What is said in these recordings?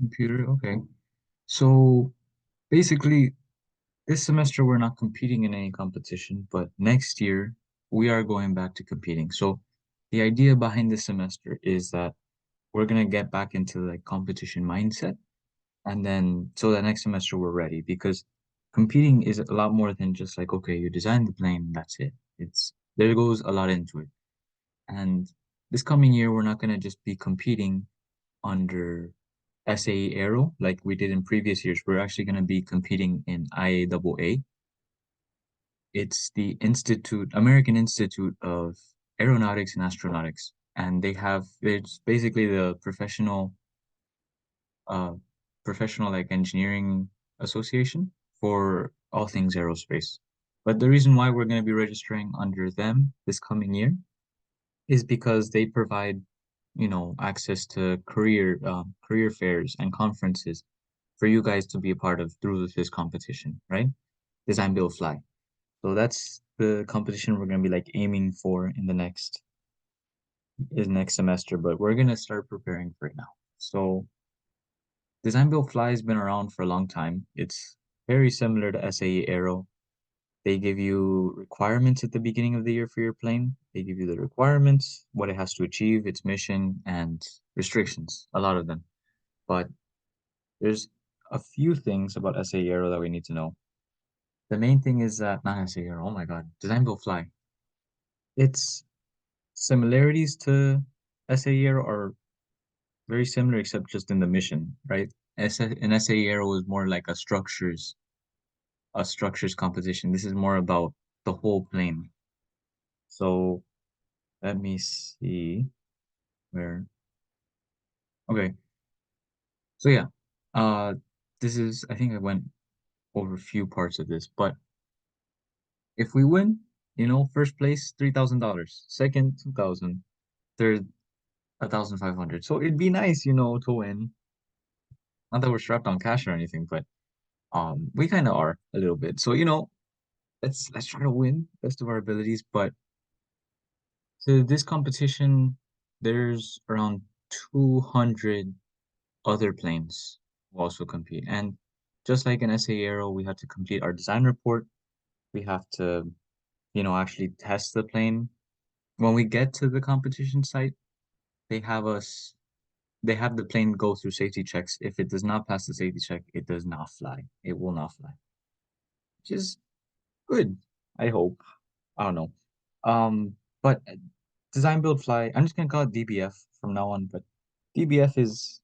Computer, okay. So basically, this semester we're not competing in any competition, but next year we are going back to competing. So the idea behind this semester is that we're gonna get back into like competition mindset, and then so that next semester we're ready because competing is a lot more than just like, okay, you design the plane, that's it. It's there goes a lot into it. And this coming year we're not gonna just be competing under SAE Aero like we did in previous years. We're actually going to be competing in IAAA. It's the American Institute of Aeronautics and Astronautics, and it's basically the uh, professional like engineering association for all things aerospace. But the reason why we're going to be registering under them this coming year is because they provide, access to career fairs and conferences for you guys to be a part of through this competition, right? Design, build, fly. So that's the competition we're gonna be like aiming for in the next semester, but we're gonna start preparing for it now. So design, build, fly has been around for a long time. It's very similar to SAE Aero. They give you requirements at the beginning of the year for your plane. They give you the requirements, what it has to achieve, its mission, and restrictions, a lot of them. But there's a few things about SAE Aero that we need to know. The main thing is that, not SAE Aero, oh my God, Design Build Fly. Its similarities to SAE Aero are very similar except just in the mission, right? An SAE Aero is more like a structures composition. This is more about the whole plane. So let me see where. Okay. So yeah, uh, I think I went over a few parts of this, but if we win, first place, $3,000, second, 2,000, third, 1,500. So it'd be nice, to win. Not that we're strapped on cash or anything, but we kind of are a little bit. So, let's try to win best of our abilities. But to this competition, there's around 200 other planes who also compete. And just like in SA Aero, we have to complete our design report. We have to, actually test the plane. When we get to the competition site, they have us they have the plane go through safety checks. If it does not pass the safety check, it does not fly. It will not fly, which is good. I hope. I don't know. But design, build, fly. I'm just gonna call it DBF from now on. But DBF is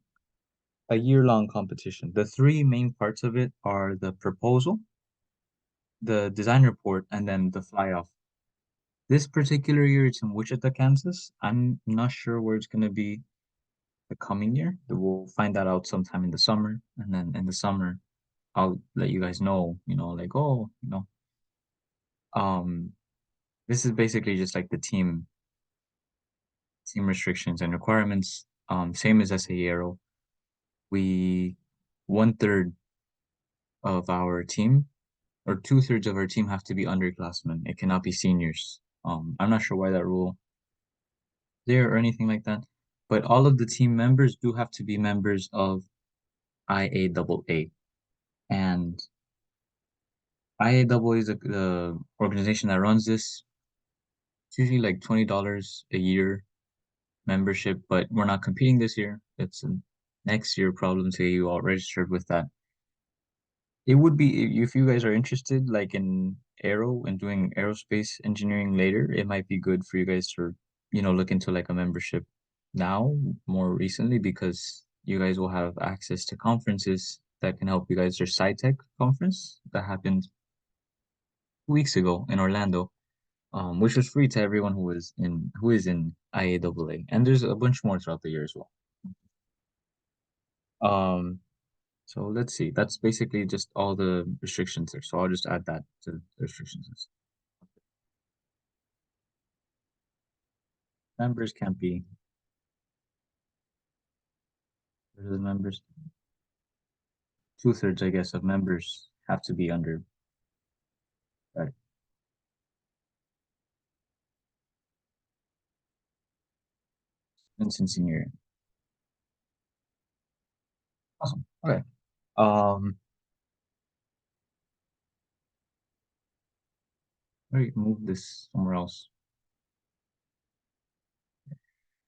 a year-long competition. The three main parts of it are the proposal, the design report, and then the fly-off. This particular year, it's in Wichita, Kansas. I'm not sure where it's gonna be the coming year. We'll find that out sometime in the summer, and then in the summer, I'll let you guys know, like, oh, um, this is basically just like the team restrictions and requirements. Same as SA Aero. We 1/3 of our team or 2/3 of our team have to be underclassmen. It cannot be seniors. I'm not sure why that rule there or anything like that, but all of the team members do have to be members of IAAA. And IAAA is the organization that runs this. It's usually like $20 a year membership, but we're not competing this year. It's a next year problem. Say you all registered with that. It would be if you guys are interested, like in aero and doing aerospace engineering later, it might be good for you guys to, look into like a membership now more recently because you guys will have access to conferences that can help you guys. There's SciTech conference that happened 2 weeks ago in Orlando, which was free to everyone who is in IAAA, and there's a bunch more throughout the year as well. Um, so let's see. That's basically just all the restrictions there. So I'll just add that to the restrictions list. Members can't be there's members. 2/3, I guess, of members have to be under right. And senior. Awesome. Okay. Um, let me move this somewhere else.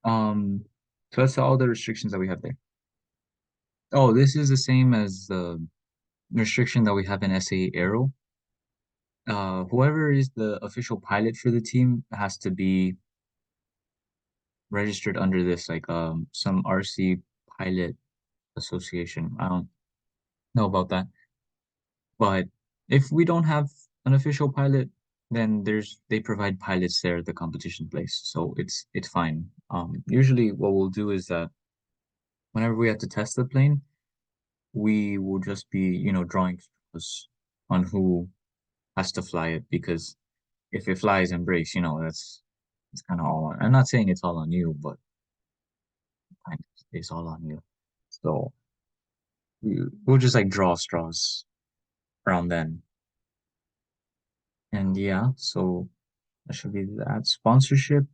Um, so that's all the restrictions that we have there. Oh, this is the same as the restriction that we have in SA Aero. Whoever is the official pilot for the team has to be registered under this, like some RC pilot association. I don't know about that, but if we don't have an official pilot, then they provide pilots there at the competition place, so it's fine. Usually what we'll do is that whenever we have to test the plane, we will just be, drawing straws on who has to fly it because if it flies and breaks, that's it's kind of all on. I'm not saying it's all on you, but kind of it's all on you. So we'll just like draw straws around then. And yeah, so that should be that. Sponsorship.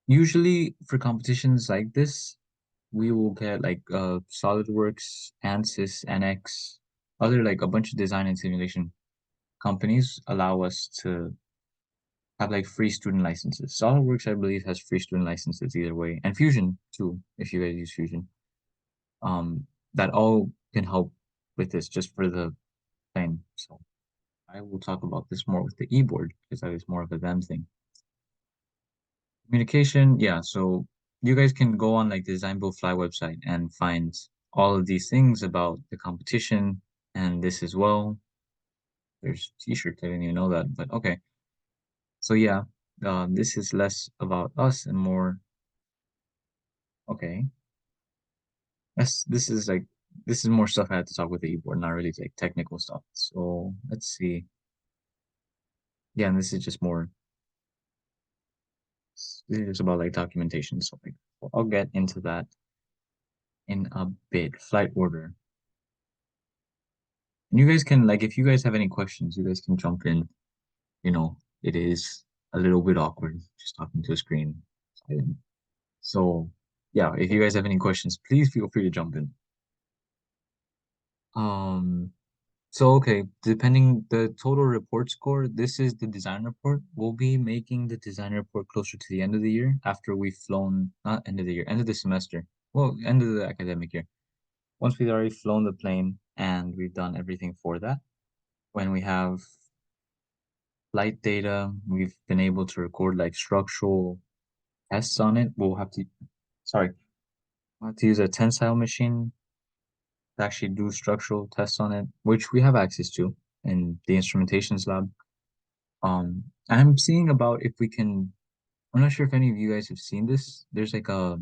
Usually for competitions like this, we will get like SolidWorks, ANSYS, NX, other like a bunch of design and simulation companies allow us to have like free student licenses. SolidWorks, I believe, has free student licenses either way, and Fusion too, if you guys use Fusion. That all can help with this just for the thing. So I will talk about this more with the e-board because that is more of a them thing. Communication, yeah. So you guys can go on like the Design Build Fly website and find all of these things about the competition and this as well. There's t-shirts, I didn't even know that, but okay. So yeah, this is less about us and more okay. This is more stuff I had to talk with the e-board, not really like technical stuff. So let's see. Yeah, and this is just more this is just about like documentation and stuff like that. So I'll get into that in a bit. Flight order. And you guys can like if you guys have any questions, you guys can jump in. It is a little bit awkward just talking to a screen. So yeah, if you guys have any questions, please feel free to jump in. Um, so okay, depending the total report score, this is the design report. We'll be making the design report closer to the end of the year after we've flown, not end of the year, end of the semester. Well, end of the academic year. Once we've already flown the plane and we've done everything for that, when we have flight data, we've been able to record like structural tests on it. Sorry, we'll have to use a tensile machine to actually do structural tests on it, which we have access to in the instrumentations lab. I'm seeing about if we can. I'm not sure if any of you guys have seen this. There's a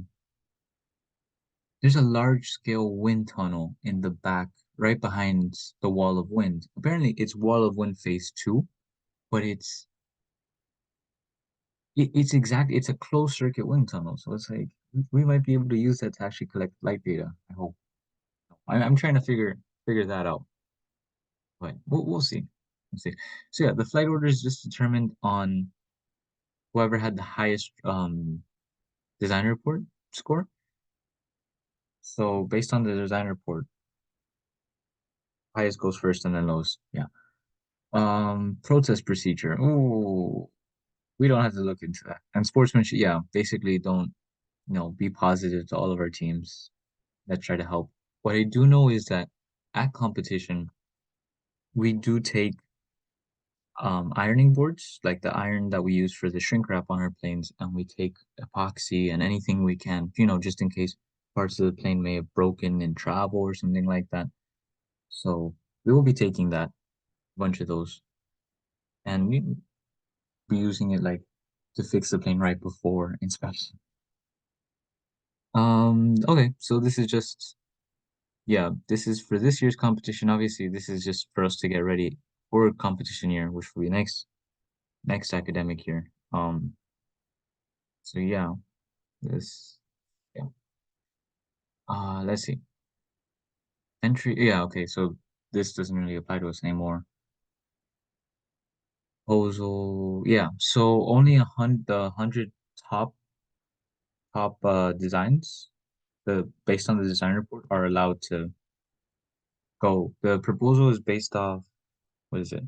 large scale wind tunnel in the back, right behind the wall of wind. Apparently, it's wall of wind phase two, but it's a closed circuit wind tunnel. So it's like we might be able to use that to actually collect light data. I hope. I'm trying to figure that out, but we'll see. We'll see. So yeah, the flight order is just determined on whoever had the highest design report score. So based on the design report, highest goes first and then lowest. Yeah. Protest procedure. Oh, we don't have to look into that. And sportsmanship, yeah, basically don't, be positive to all of our teams that try to help. What I do know is that at competition, we do take ironing boards, like the iron that we use for the shrink wrap on our planes, and we take epoxy and anything we can, just in case parts of the plane may have broken in travel or something like that. So we will be taking that, bunch of those, and we be using it like to fix the plane right before inspection. Okay, so this is just yeah, this is for this year's competition. Obviously, this is just for us to get ready for competition year, which will be next academic year. So yeah, this yeah. Let's see. Entry, yeah, okay, so this doesn't really apply to us anymore. Proposal, yeah, so only the 100 top designs, the based on the design report, are allowed to Go. The proposal is based off, what is it?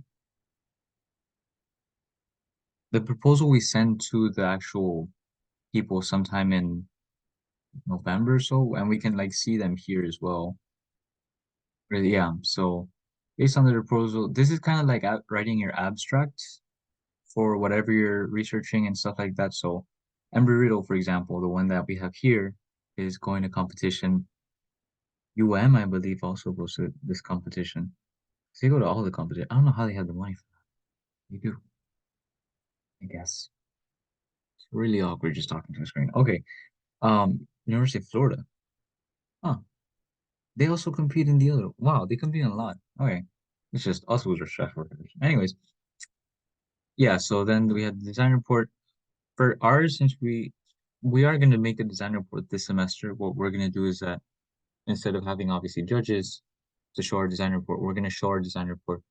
The proposal we send to the actual people sometime in November or so, and we can like see them here as well. Really, yeah. So based on the proposal, this is kind of like writing your abstract for whatever you're researching and stuff like that. So Embry-Riddle, for example, the one that we have here is going to competition. UM, I believe, also goes to this competition. They go to all the competition. I don't know how they have the money for that. They do, I guess. It's really awkward just talking to the screen. Okay. University of Florida. Huh. They also compete in the other. Wow, they compete in a lot. Okay. It's just us who's are stressful. Anyways, yeah, so then we had the design report. For ours, since we are gonna make a design report this semester, what we're gonna do is that instead of having obviously judges to show our design report, we're gonna show our design report.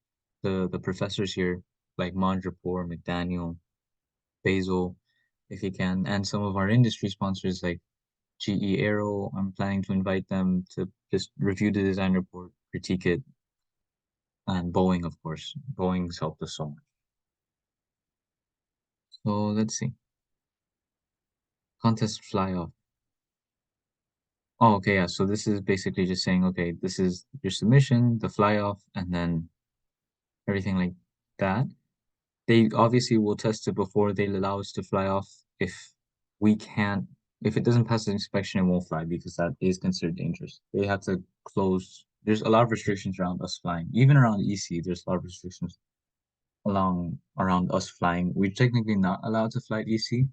The professors here, like Mandrapur, McDaniel, Basil, if he can, and some of our industry sponsors like GE Aero. I'm planning to invite them to just review the design report, critique it, and Boeing, of course. Boeing's helped us so much. So let's see. Contest fly off. Oh, okay, yeah. So this is basically just saying, okay, this is your submission, the fly off, and then everything like that. They obviously will test it before they'll allow us to fly off. If we can't, if it doesn't pass the inspection, it won't fly because that is considered dangerous. They have to close. There's a lot of restrictions around us flying. Even around EC, there's a lot of restrictions along around us flying. We're technically not allowed to fly at EC.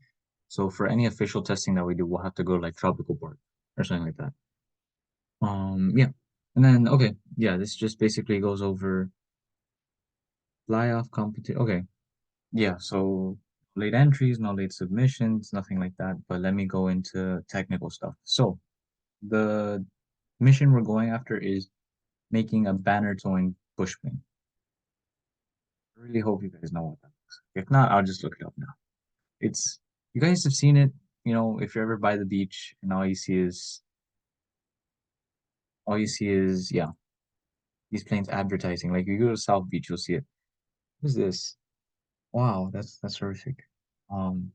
So for any official testing that we do, we'll have to go to like Tropical Park or something like that. Yeah. And then okay, yeah, this just basically goes over fly off competition. Okay. Yeah, so late entries, no late submissions, nothing like that. But let me go into technical stuff. So the mission we're going after is making a banner towing bushwing. I really hope you guys know what that is. If not, I'll just look it up now. It's you guys have seen it, if you're ever by the beach and all you see is yeah, these planes advertising. Like you go to South Beach, you'll see it. What is this? Wow, that's horrific. Um,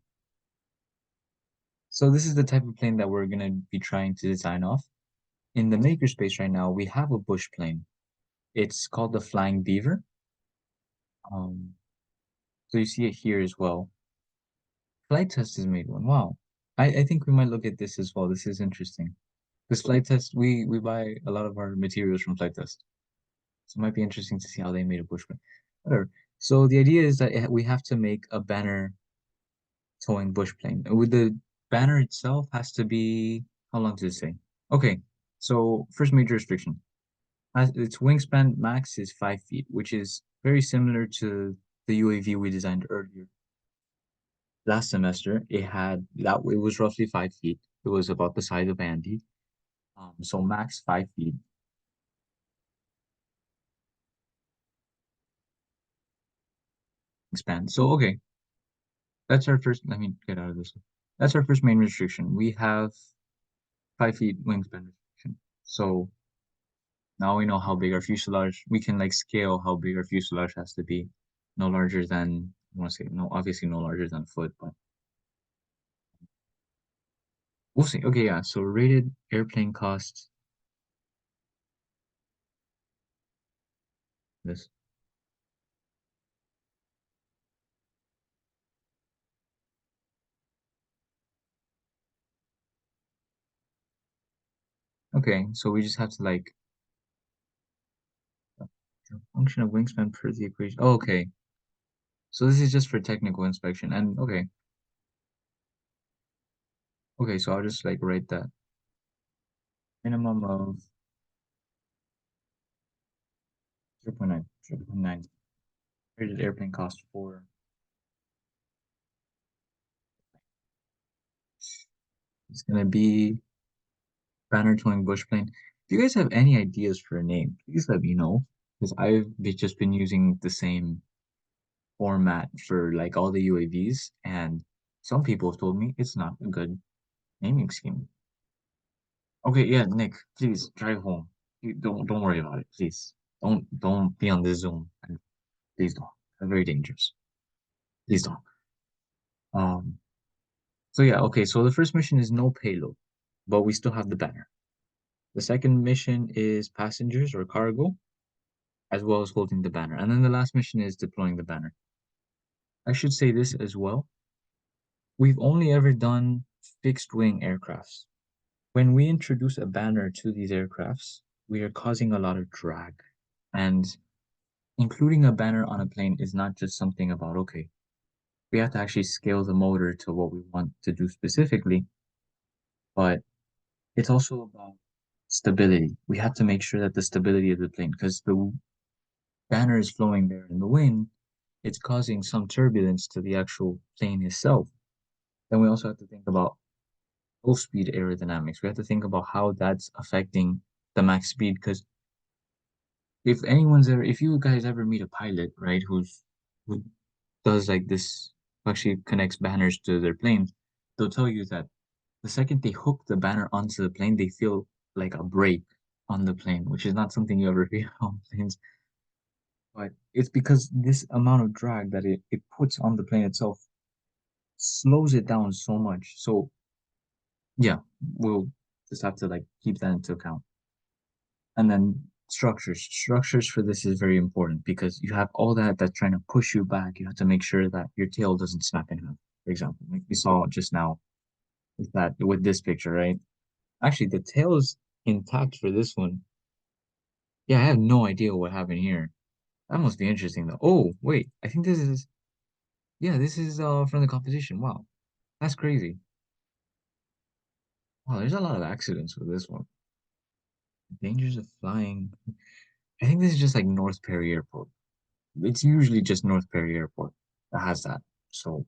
so this is the type of plane that we're gonna be trying to design off. In the makerspace right now, we have a bush plane. It's called the Flying Beaver. Um, so you see it here as well. Flight Test has made one. Wow. I think we might look at this as well. This is interesting. This Flight Test, we buy a lot of our materials from Flight Test. So it might be interesting to see how they made a bush plane. Whatever. So the idea is that we have to make a banner towing bush plane. With the banner itself has to be, how long does it say? Okay. So first major restriction. Its wingspan max is 5 feet, which is very similar to the UAV we designed earlier. Last semester, it was roughly 5 feet. It was about the size of Andy. So max 5 feet wingspan. So okay, that's our first. Let me get out of this. That's our first main restriction. We have 5 feet wingspan restriction. So now we know how big our fuselage. We can like scale how big our fuselage has to be. No larger than I want to say no, obviously no larger than a foot, but we'll see. Okay, yeah. So rated airplane cost. This. Okay, so we just have to like function of wingspan per the equation. Oh, okay. So this is just for technical inspection. And okay. Okay, so I'll just like write that. Minimum of 0.9, 0.9. Rated airplane cost for it's gonna be banner towing bush plane. If you guys have any ideas for a name, please let me know. Because just been using the same format for like all the UAVs, and some people have told me it's not a good naming scheme. Okay, yeah, Nick, please drive home. don't worry about it, please. Don't be on this Zoom. And please don't. It's very dangerous. Please don't. Um. So yeah, okay. So the first mission is no payload, but we still have the banner. The second mission is passengers or cargo, as well as holding the banner. And then the last mission is deploying the banner. I should say this as well. We've only ever done fixed wing aircrafts. When we introduce a banner to these aircrafts, we are causing a lot of drag. And including a banner on a plane is not just something about, okay, we have to actually scale the motor to what we want to do specifically, but it's also about stability. We have to make sure that the stability of the plane, because the banner is flowing there in the wind, it's causing some turbulence to the actual plane itself. Then we also have to think about low speed aerodynamics. We have to think about how that's affecting the max speed. Because if you guys ever meet a pilot, right, who does like this, who actually connects banners to their planes, they'll tell you that the second they hook the banner onto the plane, they feel like a brake on the plane, which is not something you ever feel on planes. But it's because this amount of drag that it puts on the plane itself slows it down so much. So yeah, we'll just have to like keep that into account. And then structures. Structures for this is very important because you have all that that's trying to push you back. You have to make sure that your tail doesn't snap in half, for example, like we saw just now with this picture, right? Actually, the tail is intact for this one. Yeah, I have no idea what happened here. That must be interesting though. Oh, wait, I think this is yeah, this is from the competition. Wow, that's crazy. Wow, there's a lot of accidents with this one. Dangers of flying. I think this is just like North Perry Airport. It's usually just North Perry Airport that has that. So,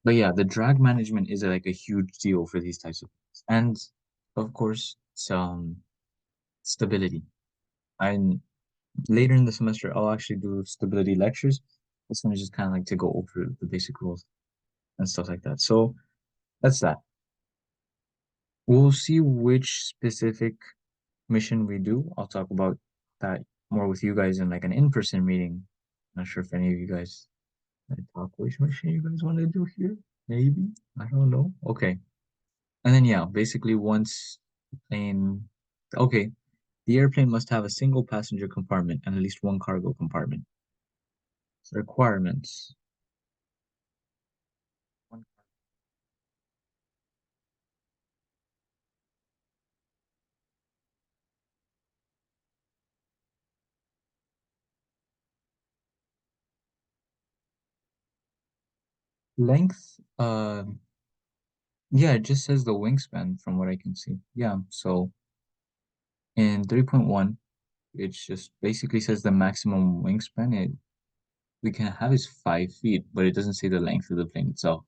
but yeah, the drag management is like a huge deal for these types of things. And of course, some stability. And later in the semester, I'll actually do stability lectures. This one is just kind of like to go over the basic rules and stuff like that. So that's that. We'll see which specific mission we do. I'll talk about that more with you guys in like an in-person meeting. Not sure if any of you guys talk which mission you guys want to do here. Maybe. I don't know. Okay. And then yeah, basically once the plane okay, the airplane must have a single passenger compartment and at least one cargo compartment. Requirements. One length, yeah, it just says the wingspan from what I can see. Yeah, so in 3.1, it just basically says the maximum wingspan we can have is 5 feet, but it doesn't say the length of the plane itself.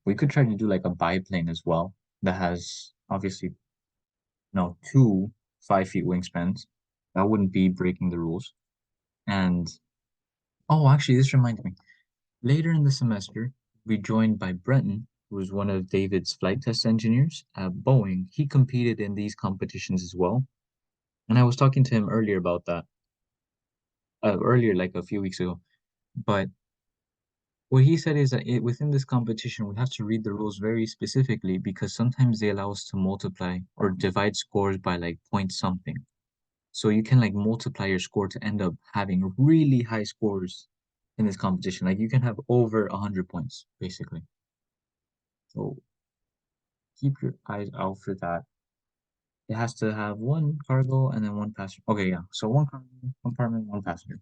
We could try to do like a biplane as well that has obviously no 2 5 feet wingspans. That wouldn't be breaking the rules. And oh, actually, this reminds me. Later in the semester, we joined by Brenton, who was one of David's flight test engineers at Boeing. He competed in these competitions as well. And I was talking to him earlier about that, earlier, like a few weeks ago. But what he said is that within this competition, we have to read the rules very specifically because sometimes they allow us to multiply or divide scores by like point something. So you can like multiply your score to end up having really high scores in this competition. Like you can have over 100 points, basically. So keep your eyes out for that. It has to have one cargo and then one passenger. Okay, yeah. So one cargo compartment, one passenger.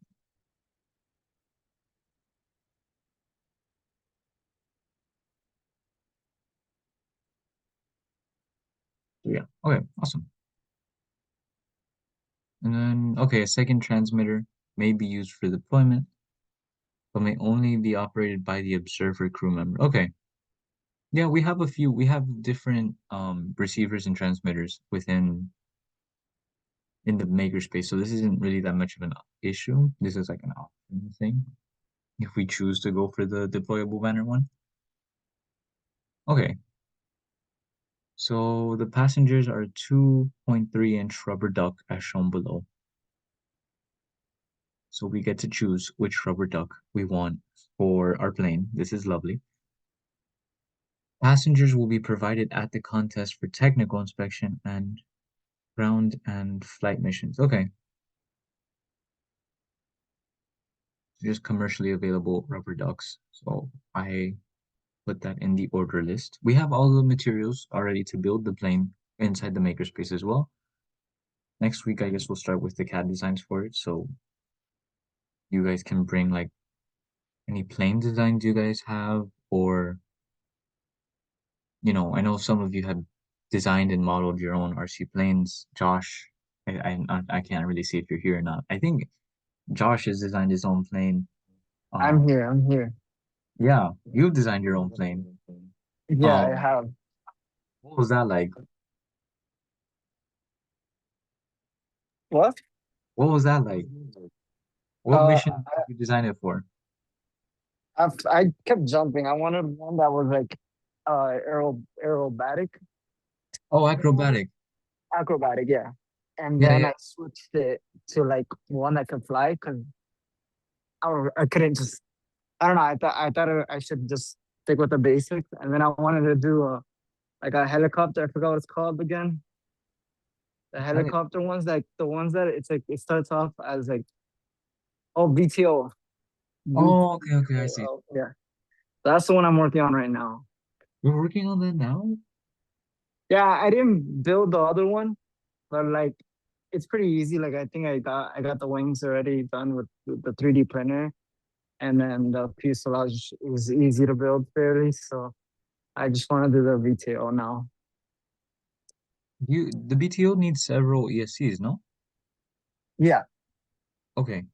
So yeah. Okay, awesome. And then okay, a second transmitter may be used for deployment, but may only be operated by the observer crew member. Okay. Yeah, we have different receivers and transmitters within in the makerspace. So this isn't really that much of an issue. This is like an option thing if we choose to go for the deployable banner one. Okay. So the passengers are 2.3-inch rubber duck as shown below. So we get to choose which rubber duck we want for our plane. This is lovely. Passengers will be provided at the contest for technical inspection and ground and flight missions. Okay, just commercially available rubber ducks. So I put that in the order list. We have all the materials already to build the plane inside the makerspace as well. Next week, I guess we'll start with the CAD designs for it. So you guys can bring like any plane designs you guys have, or I know some of you had designed and modeled your own RC planes. Josh, I can't really see if you're here or not. I think Josh has designed his own plane. I'm Um, here. I'm here. yeah, you've designed your own plane. Yeah, I Um, have. what was that like? What? What was that like? What Uh, mission did you design it for? I kept jumping. I wanted one that was like aerobatic, Oh, acrobatic. acrobatic, yeah. And Yeah, then yeah. I switched it to like one that could fly because I couldn't just I don't know. I thought I should just stick with the basics, and then I wanted to do a like a helicopter. I forgot what it's called again. The Heli- helicopter ones, like the ones that it's like it starts off as like oh VTO. Oh, okay, okay, I see. VTO. Yeah. That's the one I'm working on right now. You're working on that now? Yeah, I didn't build the other one, but like it's pretty easy. Like I got the wings already done with the 3D printer, and then the fuselage is easy to build fairly. So I just want to do the VTO now. The BTO needs several ESCs, no? Yeah. Okay.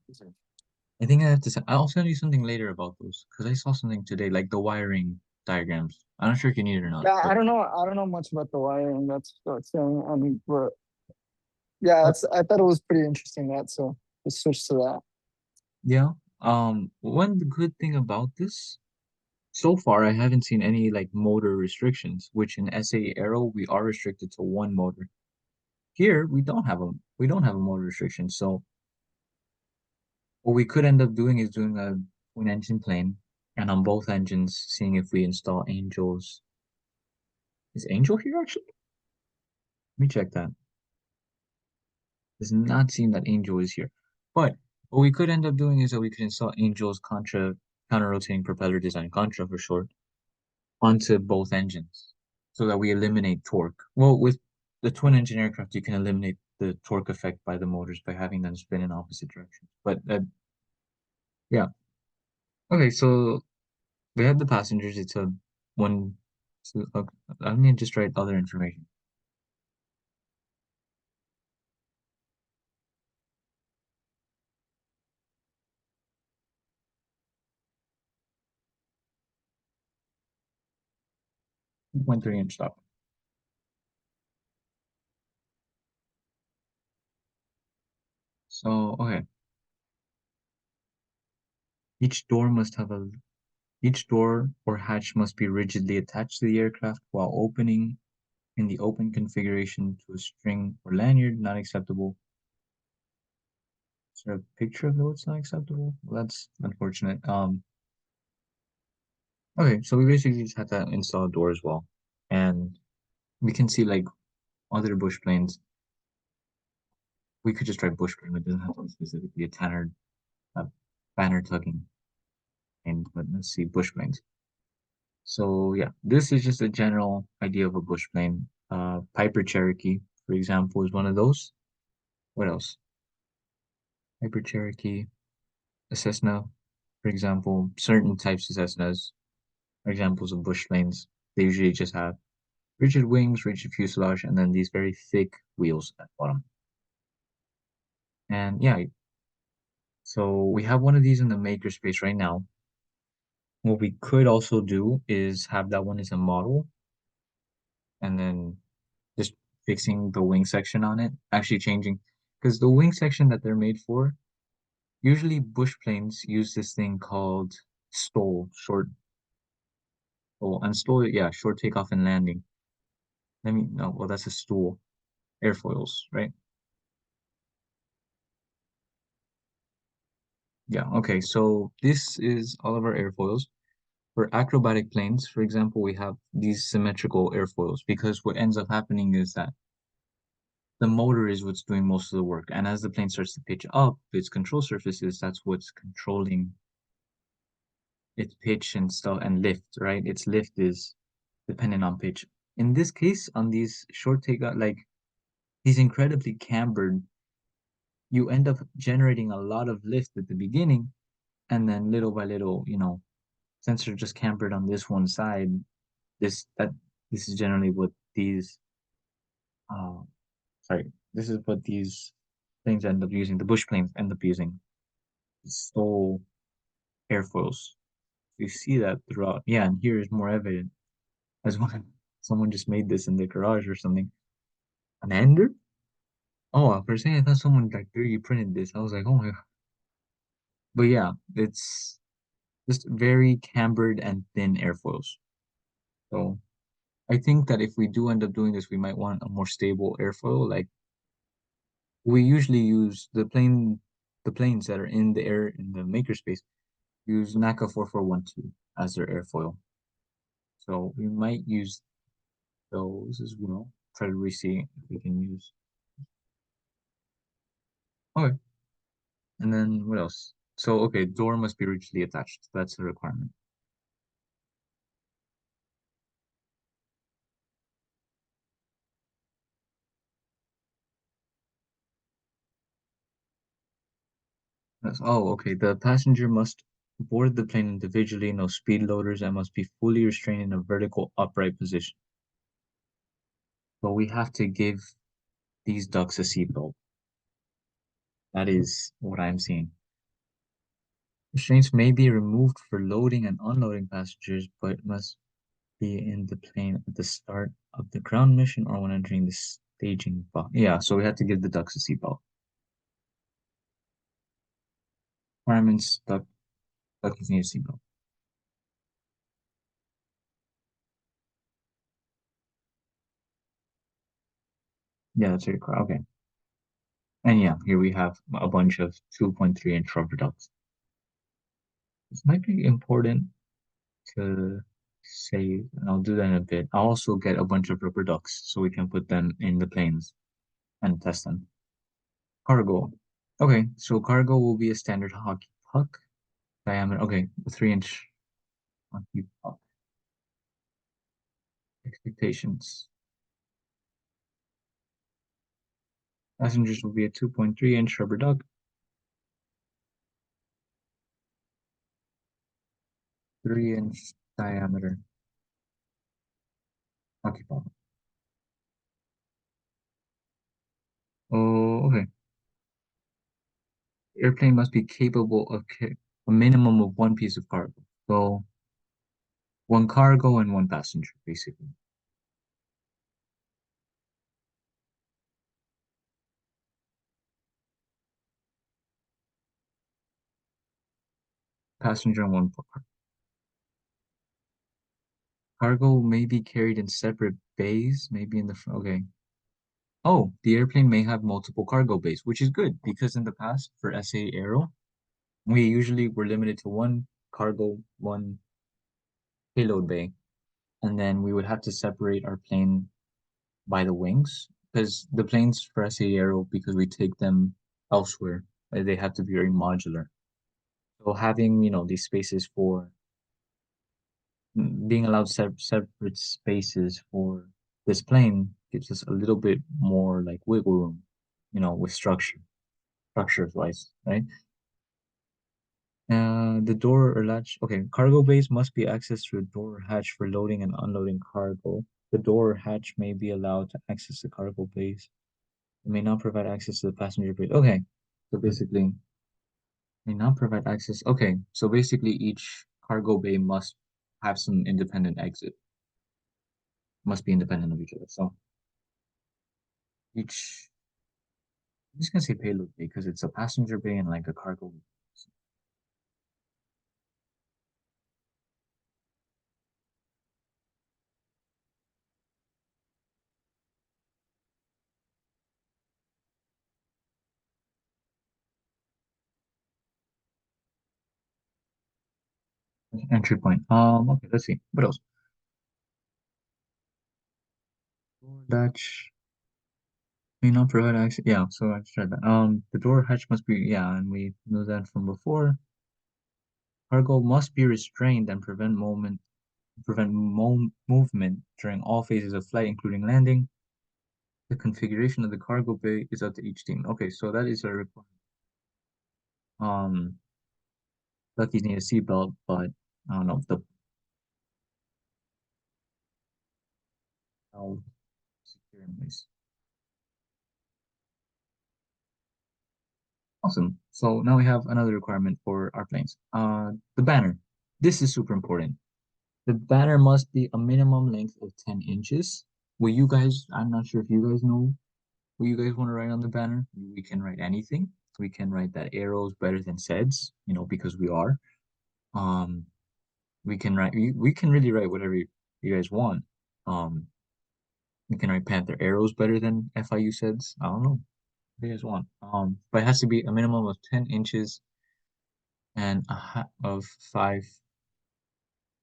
I think I have to I'll send you something later about those because I saw something today, like the wiring diagrams. I'm not sure if you need it or not, Yeah, but I don't know much about the wiring. That's saying. I mean, but yeah, oh, I thought it was pretty interesting that. So we switched to that. yeah. One good thing about this, so far I haven't seen any like motor restrictions, which in SA Aero we are restricted to one motor. Here we don't have a motor restriction, so what we could end up doing is doing a twin engine plane, and on both engines, seeing if we install Angels. Is Angel here actually? Let me check that. Does not seem that Angel is here. But what we could end up doing is that we could install Angel's counter-rotating propeller design, Contra for short, onto both engines so that we eliminate torque. Well, with the twin engine aircraft, you can eliminate the torque effect by the motors by having them spin in opposite directions. But yeah. Okay, so we have the passengers. It's a one. So, let me just write other information. 2.3-inch stop. So, okay. Each door must have a Each door or hatch must be rigidly attached to the aircraft while opening in the open configuration to a string or lanyard, not acceptable. Is there a picture of what's not acceptable? Well, that's unfortunate. Okay, so we basically just have to install a door as well. And we can see like other bush planes. We could just try bush plane, but it doesn't have to be specifically a banner tugging. And but let's see bush planes. So yeah, this is just a general idea of a bush plane. Piper Cherokee, for example, is one of those. What else? Piper Cherokee, a Cessna, for example. Certain types of Cessnas are examples of bush planes. They usually just have rigid wings, rigid fuselage, and then these very thick wheels at the bottom. And yeah, so we have one of these in the makerspace right now. What we could also do is have that one as a model and then just fixing the wing section on it, actually changing, because the wing section that they're made for, usually bush planes use this thing called STOL, short, oh, and STOL, yeah, short takeoff and landing. Let me no, well that's a stool. Airfoils, right? Yeah, okay. So this is all of our airfoils. For acrobatic planes, for example, we have these symmetrical airfoils because what ends up happening is that the motor is what's doing most of the work. And as the plane starts to pitch up, its control surfaces, that's what's controlling its pitch and stuff and lift, right? Its lift is dependent on pitch. In this case, on these short takeout, like these incredibly cambered, you end up generating a lot of lift at the beginning, and then little by little, since you're just cambered on this one side, this that this is generally what these uh sorry, this is what these planes end up using. The bush planes end up using stall airfoils. You see that throughout. Yeah, and here is more evident as well. Someone just made this in the garage or something. An ender? Oh, for a second I thought someone like 3D printed this. I was like, oh my God. But yeah, it's just very cambered and thin airfoils. So I think that if we do end up doing this, we might want a more stable airfoil. Like we usually use the planes that are in the air in the makerspace use NACA 4412 as their airfoil. So we might use those as well. Try to re-see if we can use. Okay, and then what else? So okay, door must be rigidly attached. That's a requirement. Okay. The passenger must board the plane individually, no speed loaders, and must be fully restrained in a vertical upright position. But we have to give these ducks a seatbelt. That is what I'm seeing. Restraints may be removed for loading and unloading passengers, but must be in the plane at the start of the ground mission or when entering the staging box. Yeah, so we had to give the ducks a seatbelt. Requirements, ducks need a seatbelt. Yeah, that's very correct. Okay. And yeah, here we have a bunch of 2.3-inch rubber ducks. This might be important to save, and I'll do that in a bit. I'll also get a bunch of rubber ducks so we can put them in the planes and test them. Cargo. Okay, so cargo will be a standard hockey puck diameter. Okay, a 3-inch hockey puck. Expectations. Passengers will be a 2.3-inch rubber duck, 3-inch diameter hockey puck. Oh, okay. Airplane must be capable of a minimum of one piece of cargo. So one cargo and one passenger, basically. Passenger and one cargo may be carried in separate bays, maybe in the front. Okay. Oh, the airplane may have multiple cargo bays, which is good because in the past for SA Aero, we usually were limited to one cargo, one payload bay, and then we would have to separate our plane by the wings because the planes for SA Aero, because we take them elsewhere, they have to be very modular. So having, these spaces for being allowed separate spaces for this plane gives us a little bit more like wiggle room, with structures wise, right? The door or latch. Okay, cargo bays must be accessed through a door or hatch for loading and unloading cargo. The door or hatch may be allowed to access the cargo bays. It may not provide access to the passenger bay. Okay, so basically, may not provide access. Okay, so basically, each cargo bay must have some independent exit. Must be independent of each other. So each, I'm just gonna say payload bay because it's a passenger bay and like a cargo bay. Entry point. Okay, let's see. What else? Dutch may not provide access. Yeah, so I tried that. The door hatch must be, yeah, and we knew that from before. Cargo must be restrained and prevent movement during all phases of flight, including landing. The configuration of the cargo bay is up to each team. Okay, so that is a requirement. Um, Lucky's need a seatbelt, but I don't know the how secure in place. Awesome. So now we have another requirement for our planes. The banner. This is super important. The banner must be a minimum length of 10 inches. Will you guys, I'm not sure if you guys know what you guys want to write on the banner. We can write anything. We can write that arrows better than seds, because we are. Um, we can really write whatever you guys want. Um, we can write Panther arrows better than FIU seds. I don't know what you guys want. But it has to be a minimum of 10 inches and of 5.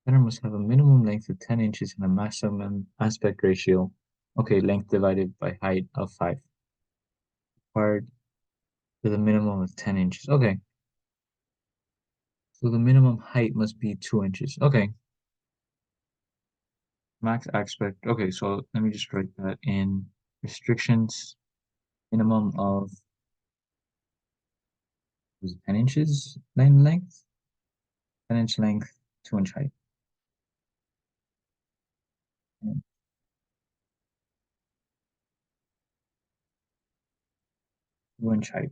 Banner must have a minimum length of 10 inches and a maximum aspect ratio. Okay, length divided by height of 5. Required with a minimum of 10 inches. Okay, so the minimum height must be 2 inches. Okay, max aspect. Okay, so let me just write that in restrictions. Minimum of was it 10 inches length, 10-inch length, 2-inch height. And 2-inch height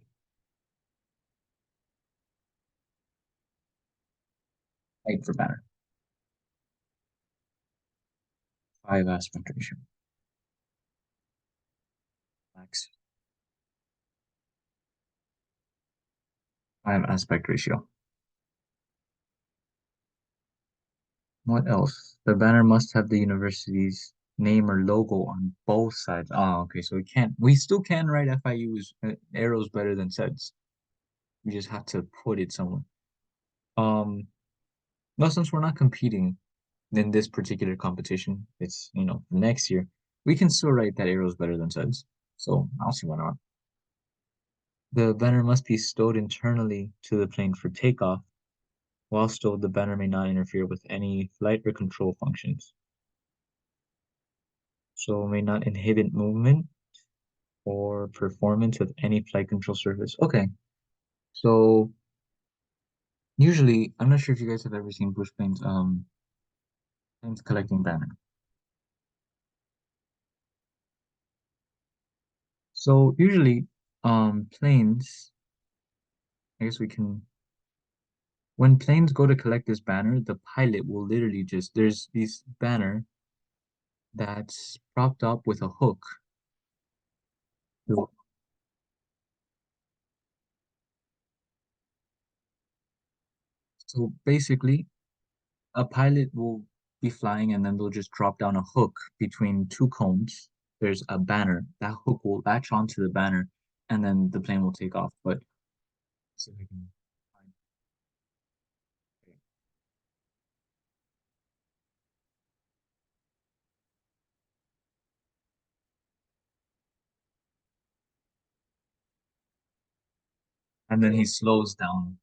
for banner. 5 aspect ratio. Max 5 aspect ratio. What else? The banner must have the university's name or logo on both sides. Oh, okay. So we still can write FIU's arrows better than sets. We just have to put it somewhere. Um, no, since we're not competing in this particular competition, it's, next year, we can still write that arrows better than sets. So I'll see why not. The banner must be stowed internally to the plane for takeoff. While stowed, the banner may not interfere with any flight or control functions. So may not inhibit movement or performance of any flight control surface. Okay, so usually, I'm not sure if you guys have ever seen bush planes collecting banner. So usually, planes, I guess we can, when planes go to collect this banner, the pilot will literally there's this banner that's propped up with a hook. So so basically, a pilot will be flying and then they'll just drop down a hook between two cones. There's a banner. That hook will latch onto the banner and then the plane will take off. But see if I can find it. And then he slows down.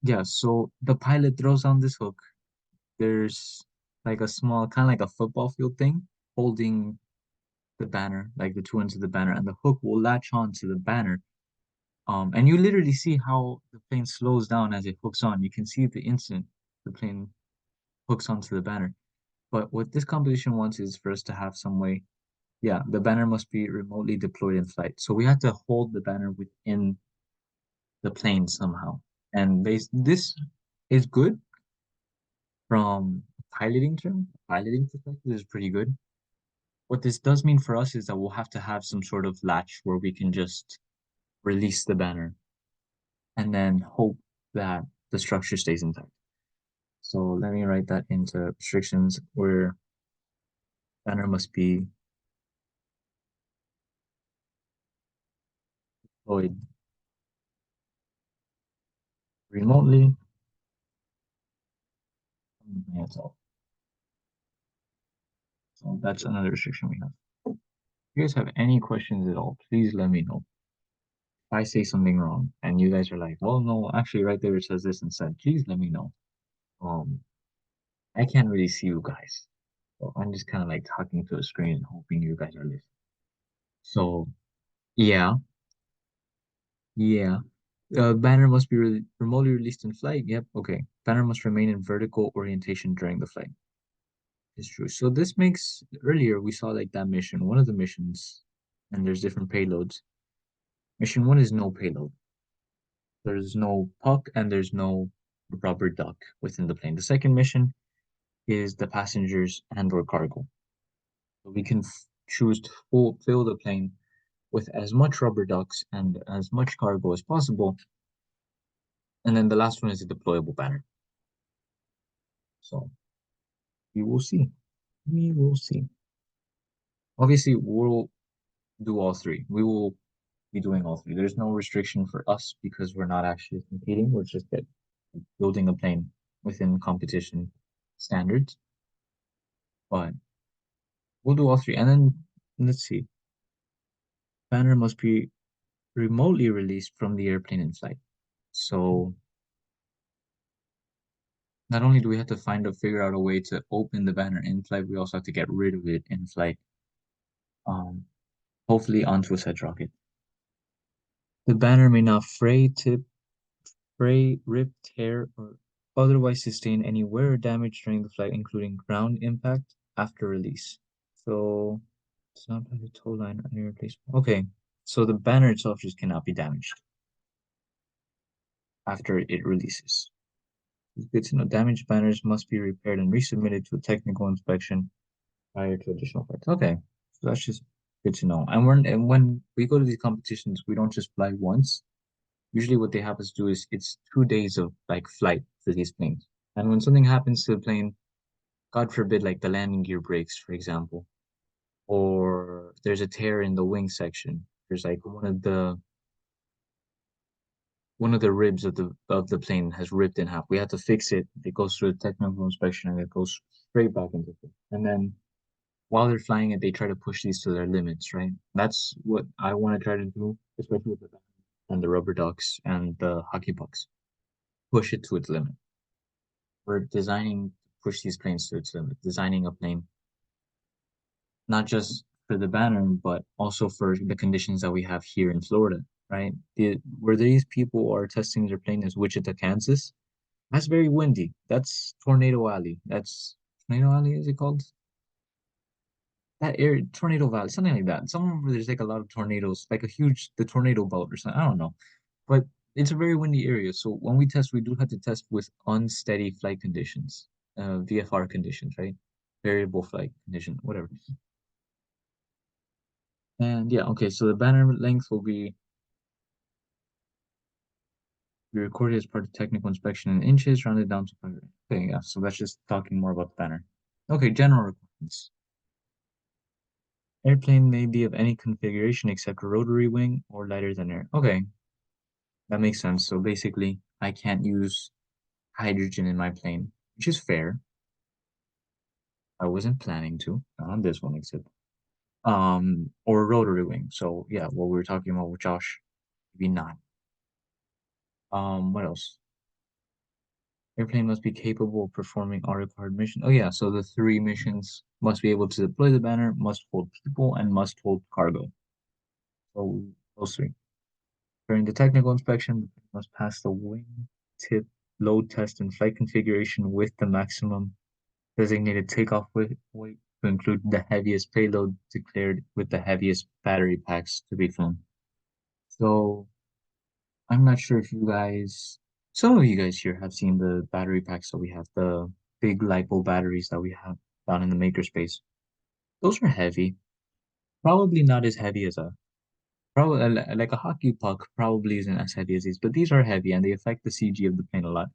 Yeah, so the pilot throws down this hook. There's like a small, kind of like a football field thing holding the banner, like the two ends of the banner, and the hook will latch on to the banner. And you literally see how the plane slows down as it hooks on. You can see the instant the plane hooks onto the banner. But what this composition wants is for us to have some way, yeah, the banner must be remotely deployed in flight. So we have to hold the banner within the plane somehow. And this is good from piloting perspective is pretty good. What this does mean for us is that we'll have to have some sort of latch where we can just release the banner and then hope that the structure stays intact. So let me write that into restrictions where banner must be deployed remotely from the plane itself. So that's another restriction we have. If you guys have any questions at all, please let me know. If I say something wrong and you guys are like, well, no, actually right there it says this instead, please let me know. Um, I can't really see you guys. So I'm just kind of like talking to the screen and hoping you guys are listening. So yeah, yeah. Banner must be remotely released in flight. Yep, okay. Banner must remain in vertical orientation during the flight. It's true. So this makes earlier we saw like that mission, one of the missions, and there's different payloads. Mission one is no payload. There's no puck and there's no rubber duck within the plane. The second mission is the passengers and or cargo. So we can choose to fill the plane with as much rubber ducks and as much cargo as possible. And then the last one is a deployable banner. So we will see. We will see. Obviously, we'll do all three. We will be doing all three. There's no restriction for us because we're not actually competing. We're just building a plane within competition standards. But we'll do all three. And then let's see. Banner must be remotely released from the airplane in flight. So not only do we have to figure out a way to open the banner in flight, we also have to get rid of it in flight. Hopefully onto a said rocket. The banner may not fray, rip, tear, or otherwise sustain any wear or damage during the flight, including ground impact after release. So it's not by the tow line or any replacement. Okay, so the banner itself just cannot be damaged after it releases. It's good to know damaged banners must be repaired and resubmitted to a technical inspection prior to additional flights. Okay, so that's just good to know. And when we go to these competitions, we don't just fly once. Usually what they have us do is it's 2 days of like flight for these planes. And when something happens to the plane, God forbid, like the landing gear breaks, for example, or there's a tear in the wing section. There's like one of the ribs of the plane has ripped in half. We have to fix it. It goes through a technical inspection and it goes straight back into it. And then while they're flying it, they try to push these to their limits, right? That's what I want to try to do, especially with the and the rubber ducks and the hockey pucks. Push it to its limit. We're designing to push these planes to its limit, designing a plane not just for the banner, but also for the conditions that we have here in Florida, right? Where these people are testing their plane is Wichita, Kansas. That's very windy. That's Tornado Alley. That's Tornado Alley, is it called? That area, Tornado Valley, something like that. Somewhere where there's like a lot of tornadoes, like the tornado belt or something. I don't know. But it's a very windy area. So when we test, we do have to test with unsteady flight conditions, VFR conditions, right? Variable flight condition, whatever. And yeah, okay, so the banner length will be recorded as part of technical inspection in inches, rounded down to 5. Okay, yeah, so that's just talking more about the banner. Okay, general requirements. Airplane may be of any configuration except a rotary wing or lighter than air. Okay, that makes sense. So basically, I can't use hydrogen in my plane, which is fair. I wasn't planning to, not on this one except. Or rotary wing. So yeah, what we were talking about with Josh, maybe not. What else? Airplane must be capable of performing all required missions. Oh yeah, so the three missions must be able to deploy the banner, must hold people, and must hold cargo. So those three. During the technical inspection, the plane must pass the wing tip load test and flight configuration with the maximum designated takeoff weight to include the heaviest payload declared with the heaviest battery packs to be flown. So I'm not sure if some of you guys here have seen the battery packs that we have, the big LiPo batteries that we have down in the makerspace. Those are heavy. Probably not as heavy as probably like a hockey puck probably isn't as heavy as these, but these are heavy and they affect the CG of the plane a lot.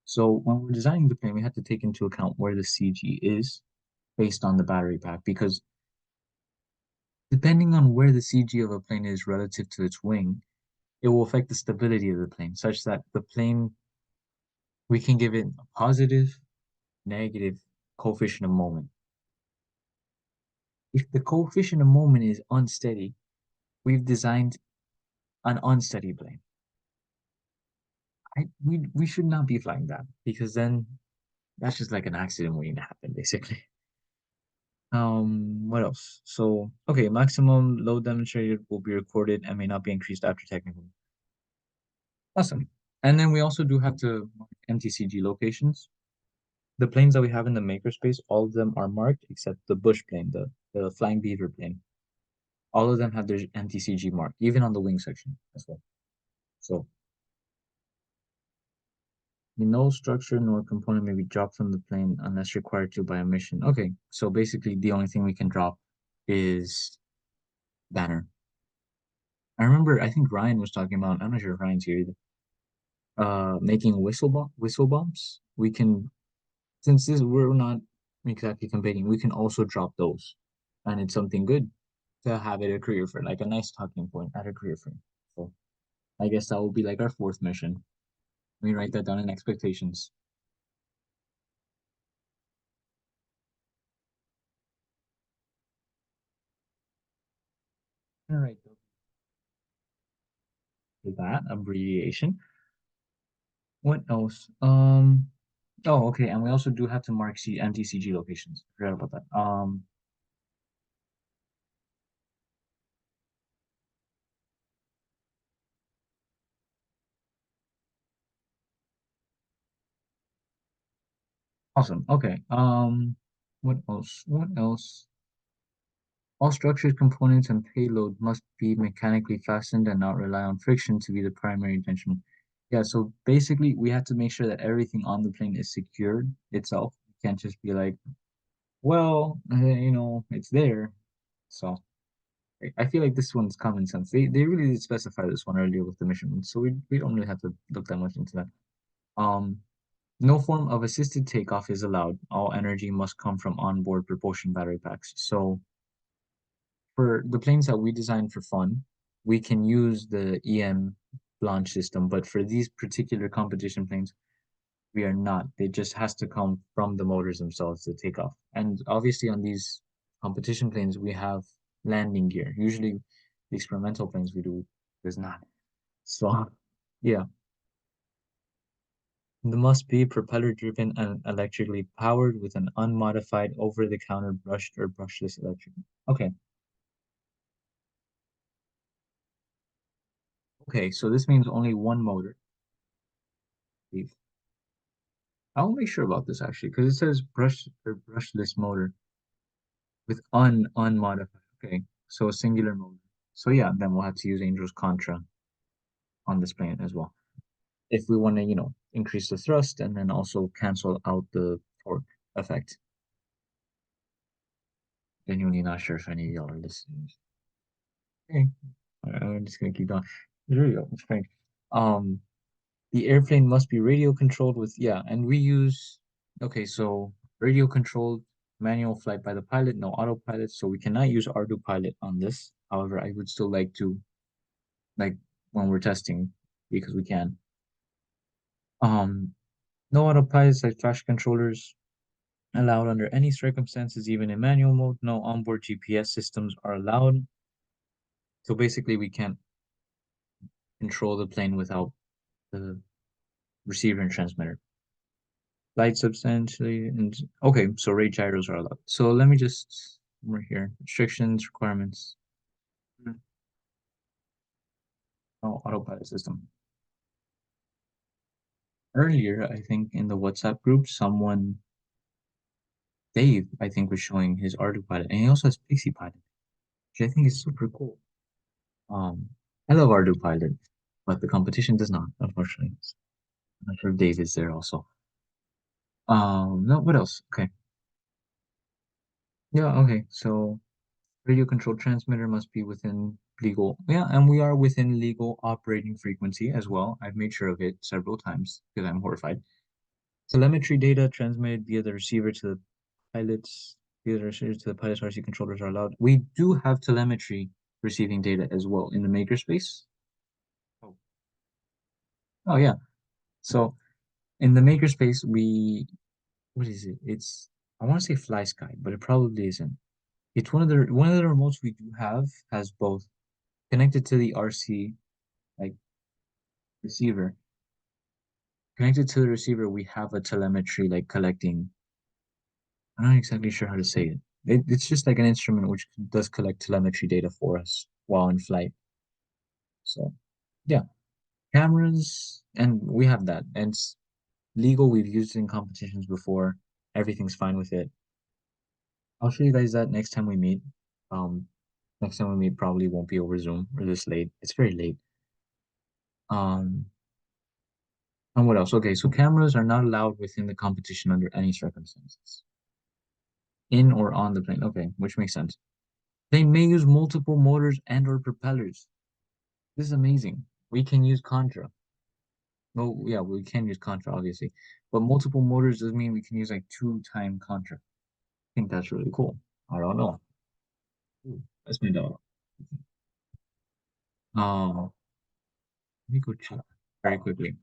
So when we're designing the plane, we have to take into account where the CG is based on the battery pack because depending on where the CG of a plane is relative to its wing, it will affect the stability of the plane, such that the plane we can give it a positive, negative coefficient of moment. If the coefficient of moment is unsteady, we've designed an unsteady plane. We should not be flying that because then that's just like an accident waiting to happen, basically. What else? So, okay, maximum load demonstrated will be recorded and may not be increased after technical. Awesome. And then we also do have to mark MTCG locations. The planes that we have in the makerspace, all of them are marked except the bush plane, the flying beaver plane. All of them have their MTCG marked, even on the wing section as well. So no structure nor component may be dropped from the plane unless required to by a mission. Okay, so basically the only thing we can drop is banner. I remember, I think Ryan was talking about, I'm not sure if Ryan's here either, making whistle bombs. We can, since this we're not exactly competing, we can also drop those. And it's something good to have it a career for, like a nice talking point at a career frame. So I guess that will be like our fourth mission. Let me write that down in expectations. All right, that abbreviation. What else? Oh, okay, and we also do have to mark MTCG locations. Forgot about that. Awesome. Okay. What else? What else? All structures, components, and payload must be mechanically fastened and not rely on friction to be the primary intention. Yeah, so basically we have to make sure that everything on the plane is secured itself. You can't just be like, well, it's there. So I feel like this one's common sense. They really did specify this one earlier with the mission, so we don't really have to look that much into that. Um, no form of assisted takeoff is allowed. All energy must come from onboard propulsion battery packs. So for the planes that we design for fun, we can use the EM launch system, but for these particular competition planes, we are not. It just has to come from the motors themselves to take off. And obviously on these competition planes, we have landing gear. Usually the experimental planes we do does not. So yeah, they must be propeller driven and electrically powered with an unmodified over-the-counter brushed or brushless electric. Okay, okay, so this means only one motor. I'll make sure about this actually, because it says brush or brushless motor with unmodified. Okay, so a singular motor. So yeah, then we'll have to use Angel's Contra on this plane as well. If we want to, increase the thrust and then also cancel out the torque effect. Genuinely not sure if any of y'all are listening. Okay, I'm just gonna keep going. There we go. It's great. Um, the airplane must be radio controlled with, yeah, and we use, okay, so radio controlled manual flight by the pilot, no autopilot, so we cannot use Ardu pilot on this. However, I would still like to, like, when we're testing, because we can. Um, no autopilots like flash controllers allowed under any circumstances, even in manual mode. No onboard GPS systems are allowed. So basically, we can't control the plane without the receiver and transmitter. Light substantially and okay, so rate gyros are allowed. So let me just right here. Restrictions, requirements. Oh, autopilot system. Earlier, I think in the WhatsApp group, someone Dave, I think, was showing his autopilot, and he also has Pixie Pilot, which I think is super cool. Um, I love Ardu Pilot, but the competition does not, unfortunately. I'm not sure if Dave is there also. No, what else? Okay. Yeah, okay. So radio control transmitter must be within legal. Yeah, and we are within legal operating frequency as well. I've made sure of it several times because I'm horrified. Telemetry data transmitted via the receiver to the pilots, via the receiver to the pilot's RC controllers are allowed. We do have telemetry receiving data as well in the makerspace. Oh yeah. So in the makerspace, what is it? I want to say Fly Sky, but it probably isn't. It's one of the remotes we do have has both connected to the RC like receiver. Connected to the receiver, we have a telemetry like collecting. I'm not exactly sure how to say it. It's just like an instrument which does collect telemetry data for us while in flight. So yeah, cameras, and we have that. And it's legal. We've used it in competitions before. Everything's fine with it. I'll show you guys that next time we meet. Um, Next time we meet probably won't be over Zoom or this late. It's very late. Um, and what else? Okay, so cameras are not allowed within the competition under any circumstances. In or on the plane. Okay, which makes sense. They may use multiple motors and or propellers. This is amazing. We can use Contra. No, yeah, we can use Contra, obviously. But multiple motors does mean we can use like two-time Contra. I think that's really cool. I don't know. Ooh, that's my dog. Let me go check very quickly.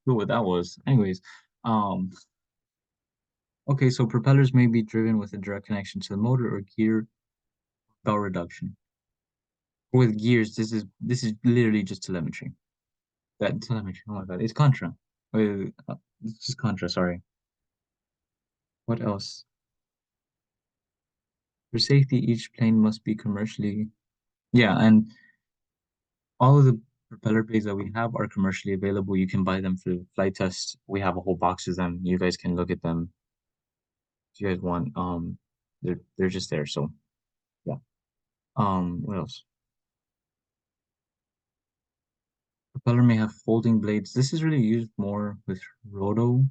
Cool what that was. Anyways, um, okay, so propellers may be driven with a direct connection to the motor or gear power reduction. With gears, this is literally just telemetry. That telemetry. Oh my God, it's Contra. It's just Contra. Sorry. What else? For safety, each plane must be commercially. Yeah, and all of the propeller blades that we have are commercially available. You can buy them through flight test. We have a whole box of them. You guys can look at them if you guys want. They're just there. So yeah. What else? Propeller may have folding blades. This is really used more with roto.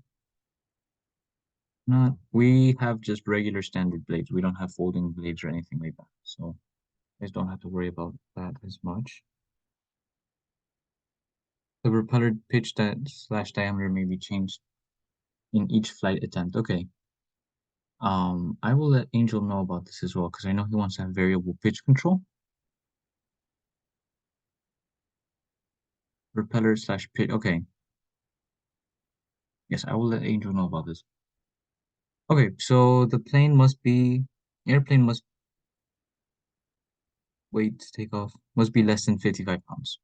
Not we have just regular standard blades. We don't have folding blades or anything like that. So you guys don't have to worry about that as much. The propeller pitch that slash diameter may be changed in each flight attempt. Okay. I will let Angel know about this as well because I know he wants to have variable pitch control. Propeller slash pitch. Okay. Yes, I will let Angel know about this. Okay, so airplane must weight to take off must be less than 55 pounds.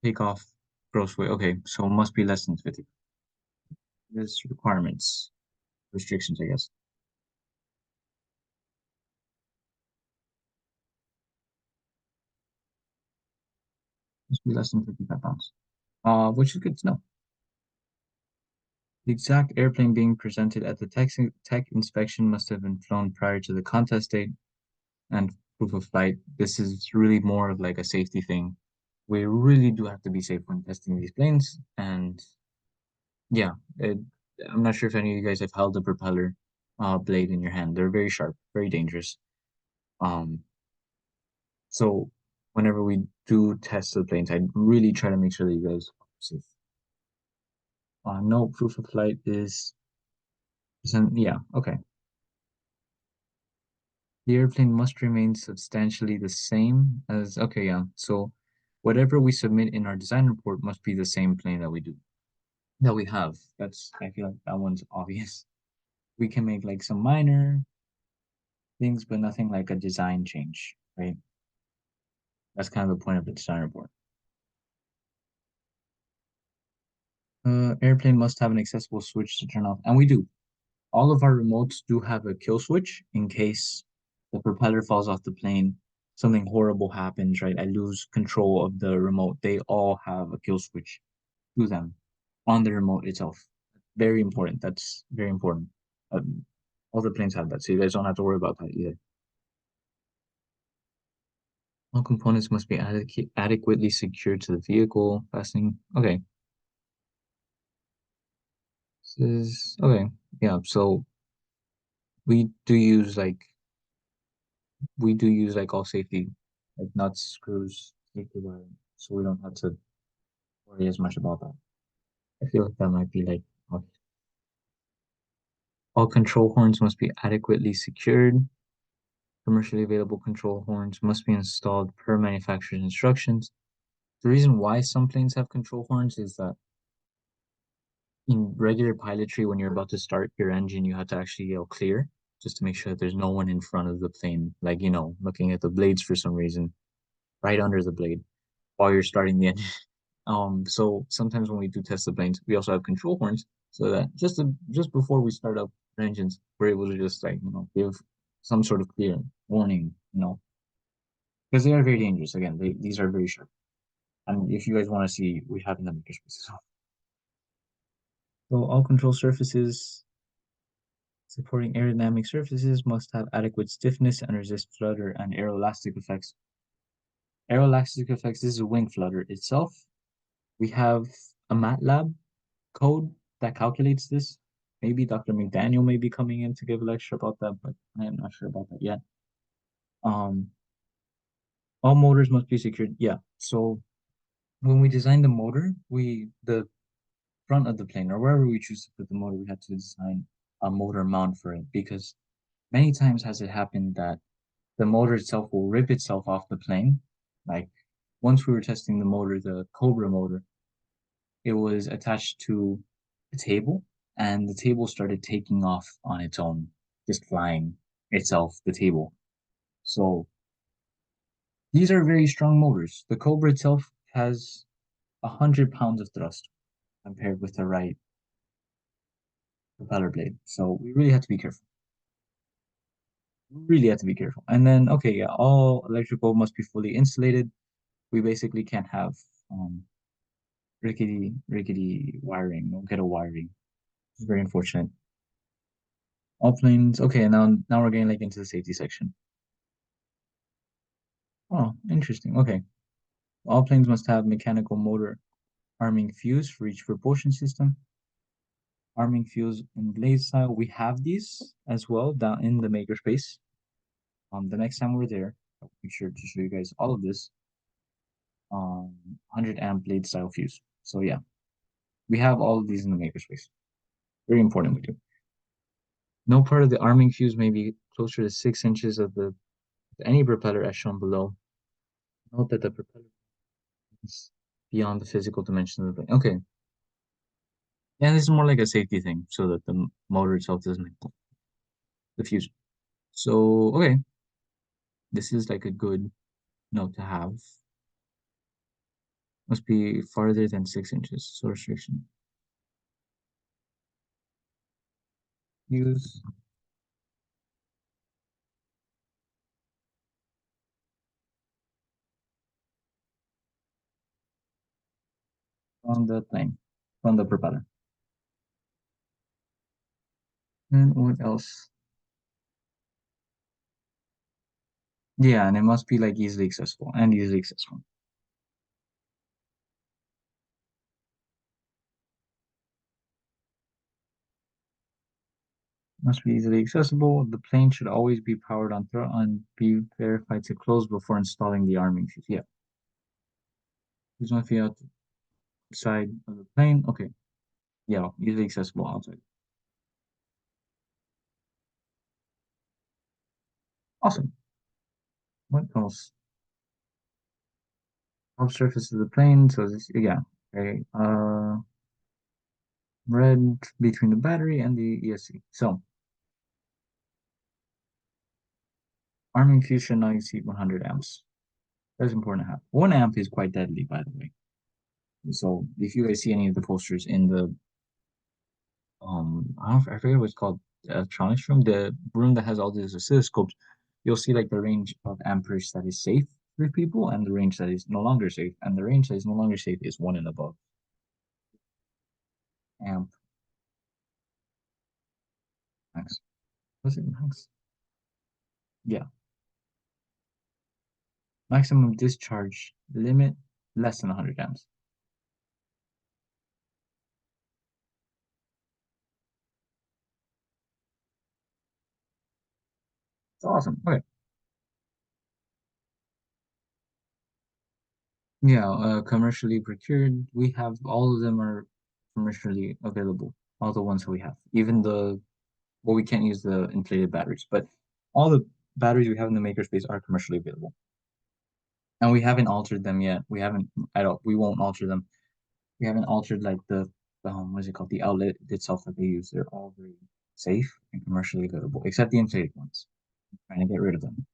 Take off gross weight. Okay, so must be less than 50. There's requirements, restrictions, I guess. Must be less than 55 pounds. Which is good to know. The exact airplane being presented at the tech inspection must have been flown prior to the contest date and proof of flight. This is really more of like a safety thing. We really do have to be safe when testing these planes. And yeah, I'm not sure if any of you guys have held a propeller blade in your hand. They're very sharp, very dangerous. Um, so whenever we do test the planes, I really try to make sure that you guys are safe. No proof of flight yeah, okay. The airplane must remain substantially the same as, okay, yeah. So whatever we submit in our design report must be the same plane that we have. I feel like that one's obvious. We can make like some minor things, but nothing like a design change, right? That's kind of the point of the design report. Airplane must have an accessible switch to turn off, and we do. All of our remotes do have a kill switch in case the propeller falls off the plane, something horrible happens, right? I lose control of the remote. They all have a kill switch to them on the remote itself. Very important. That's very important. All the planes have that, so you guys don't have to worry about that either. All components must be adequately secured to the vehicle fastening. Okay, this is okay. Yeah, so we do use like all safety, like nuts, screws, safety wire. so we don't have to worry as much about that. I feel like that might be like all control horns must be adequately secured. Commercially available control horns must be installed per manufacturer's instructions. The reason why some planes have control horns is that in regular pilotry, when you're about to start your engine, you have to actually yell clear just to make sure that there's no one in front of the plane, like, looking at the blades for some reason, right under the blade while you're starting the engine. So sometimes when we do test the planes, we also have control horns so that just before we start up our engines, we're able to just like, give some sort of clear warning, because they are very dangerous. Again, these are very sharp. And if you guys want to see, we have in the makerspace as well. So all control surfaces supporting aerodynamic surfaces must have adequate stiffness and resist flutter and aeroelastic effects. Aeroelastic effects, this is a wing flutter itself. We have a MATLAB code that calculates this. Maybe Dr. McDaniel may be coming in to give a lecture about that, but I am not sure about that yet. Um, all motors must be secured. Yeah. So when we design the motor, the front of the plane or wherever we choose to put the motor, we had to design a motor mount for it because many times has it happened that the motor itself will rip itself off the plane. Like once we were testing the motor, the Cobra motor, it was attached to a table and the table started taking off on its own, just flying itself, the table. So these are very strong motors. The Cobra itself has 100 pounds of thrust compared with the right propeller blade. So we really have to be careful. Really have to be careful. And then, okay, yeah, all electrical must be fully insulated. We basically can't have um, rickety wiring, no ghetto wiring. It's very unfortunate. All planes, okay, now we're getting like into the safety section. Oh, interesting. Okay. All planes must have mechanical motor arming fuse for each propulsion system. Arming fuse in blade style. We have these as well down in the makerspace. The next time we're there, I'll make sure to show you guys all of this. 100 amp blade style fuse. So yeah, we have all of these in the makerspace. Very important we do. No part of the arming fuse may be closer to 6 inches of any propeller as shown below. Note that the propeller is beyond the physical dimensions of the plane. Okay. Yeah, this is more like a safety thing so that the motor itself doesn't explode, the fuse. So, okay. This is like a good note to have. Must be farther than 6 inches. So restriction. Use on the plane, from the propeller. And what else? Yeah, and it must be like easily accessible and easily accessible. Must be easily accessible. The plane should always be powered on throttle and be verified to close before installing the arming fuse. Yeah. These must be outside of the plane. Okay. Yeah, easily accessible outside. Awesome. What else? Top surface of the plane. So this, yeah. Okay. Red between the battery and the ESC. So arming fuse should not exceed 100 amps. That's important to have. 1 amp is quite deadly, by the way. So if you guys see any of the posters in the I forget what it's called, the electronics room, the room that has all these oscilloscopes, you'll see like the range of amperage that is safe for people and the range that is no longer safe. And the range that is no longer safe is 1 and above amp max. Was it max? Yeah. Maximum discharge limit less than 100 amps. It's awesome. Okay. Yeah, commercially procured. We have all of them are commercially available. All the ones that we have, even the well, we can't use the inflated batteries, but all the batteries we have in the makerspace are commercially available, and we haven't altered them yet. We haven't at all. We won't alter them. We haven't altered like the what is it called? The outlet itself that they use. They're all very safe and commercially available, except the inflated ones. I'm trying to get rid of them.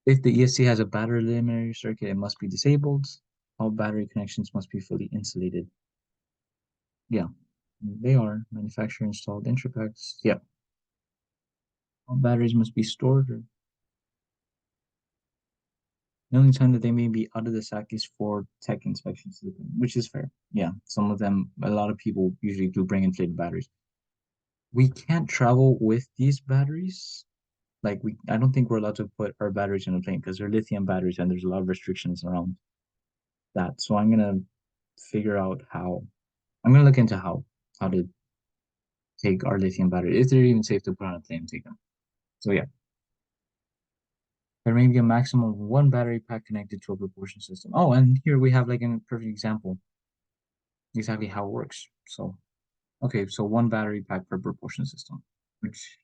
If the ESC has a battery eliminator circuit, it must be disabled. All battery connections must be fully insulated. Yeah, they are manufacturer installed Intrapacks. Yeah, all batteries must be stored. Or the only time that they may be out of the sack is for tech inspections, which is fair. Yeah, some of them, a lot of people usually do bring inflated batteries. We can't travel with these batteries. Like I don't think we're allowed to put our batteries in a plane because they're lithium batteries and there's a lot of restrictions around that. So I'm gonna figure out how. I'm gonna look into how to take our lithium battery. Is there even safe to put on a plane and take them? So yeah, there may be a maximum of one battery pack connected to a propulsion system. Oh, and here we have like a perfect example exactly how it works. So okay, so one battery pack per propulsion system, which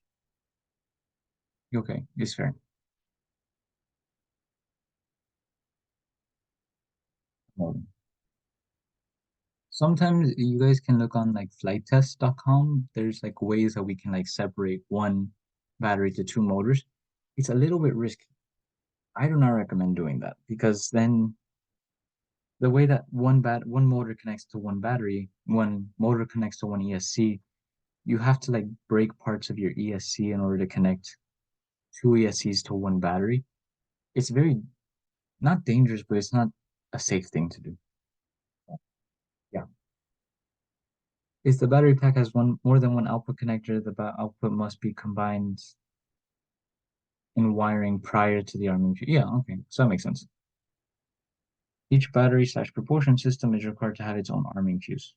okay is fair. Well, sometimes you guys can look on like flighttest.com. There's like ways that we can like separate one battery to two motors. It's a little bit risky. I do not recommend doing that because then the way that one motor connects to one battery, one motor connects to one ESC, you have to like break parts of your ESC in order to connect two ESCs to one battery. It's very not dangerous, but it's not a safe thing to do. Yeah. If the battery pack has one more than one output connector, the output must be combined in wiring prior to the arming. Yeah, okay. So that makes sense. Each battery slash propulsion system is required to have its own arming fuse.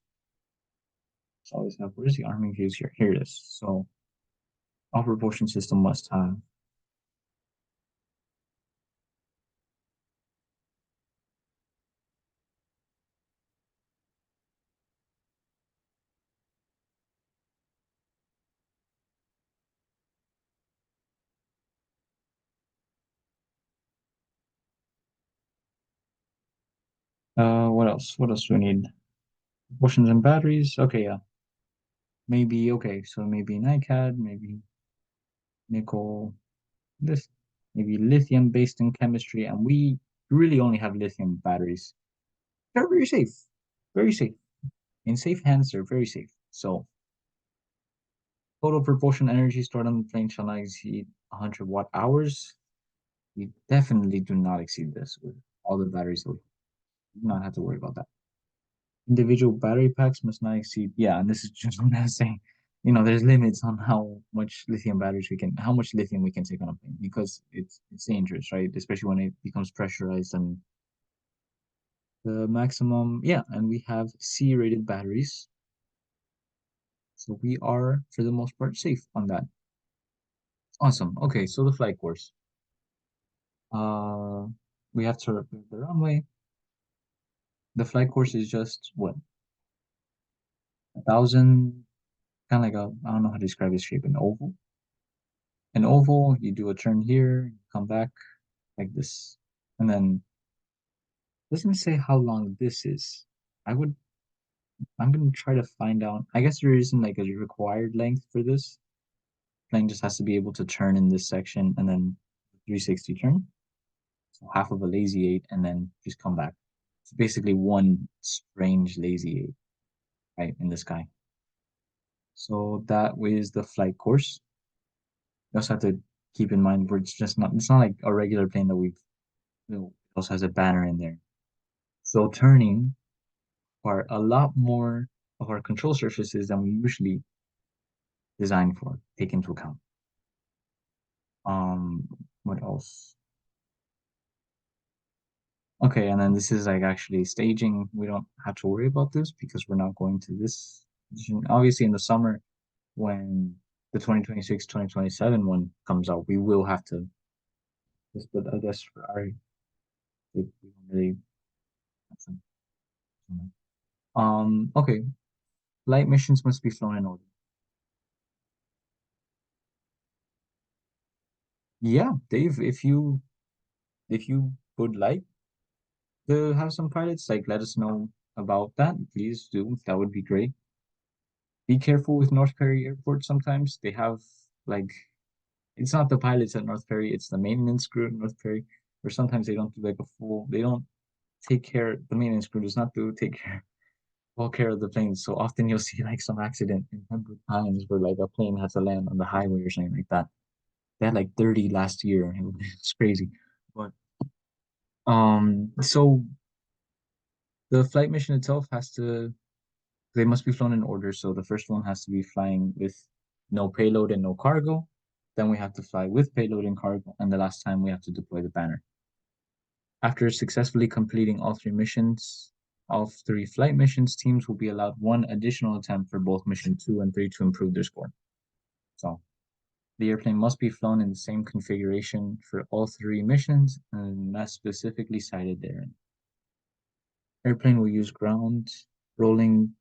So always have where's the arming fuse here? Here it is. So all propulsion system must have what else? What else do we need? Propulsions and batteries. Okay, yeah. Maybe okay, so maybe NiCad, maybe nickel, this maybe lithium based in chemistry, and we really only have lithium batteries. They're very safe. Very safe. In safe hands, they're very safe. So total propulsion energy stored on the plane shall not exceed 100 watt hours. We definitely do not exceed this with all the batteries. So we do not have to worry about that. Individual battery packs must not exceed. Yeah, and this is just what I'm saying. There's limits on how much lithium batteries how much lithium we can take on a plane because it's dangerous, right? Especially when it becomes pressurized and the maximum. Yeah, and we have C-rated batteries, so we are for the most part safe on that. Awesome. Okay, so the flight course. Uh, we have to the runway. The flight course is just what 1,000, kind of like a I don't know how to describe this shape, an oval. An oval, you do a turn here, come back like this, and then it doesn't say how long this is. I would I'm gonna try to find out. I guess there isn't like a required length for this. Plane just has to be able to turn in this section and then 360 turn. So half of a lazy eight and then just come back. It's basically one strange lazy eight, right, in the sky. So that is the flight course. You also have to keep in mind where it's not like a regular plane that it also has a banner in there. So turning are a lot more of our control surfaces than we usually design for, take into account. Um, what else? Okay, and then this is like actually staging. We don't have to worry about this because we're not going to this. Obviously, in the summer, when the 2026-2027 one comes out, we will have to just, but I guess for our We don't really have okay. Flight missions must be flown in order. Yeah, Dave, if you would like to have some pilots, like let us know about that. Please do. That would be great. Be careful with North Perry Airport sometimes. They have like it's not the pilots at North Perry, it's the maintenance crew at North Perry, where sometimes they don't do like a full they don't take care the maintenance crew does not do take care all care of the planes. So often you'll see like some accident in Pembroke Pines where like a plane has to land on the highway or something like that. They had like 30 last year. It's crazy. But so the flight mission itself they must be flown in order. So the first one has to be flying with no payload and no cargo. Then we have to fly with payload and cargo, and the last time we have to deploy the banner. After successfully completing all three flight missions, teams will be allowed one additional attempt for both mission 2 and 3 to improve their score. So the airplane must be flown in the same configuration for all three missions, and that's specifically cited therein. Airplane will use ground, rolling,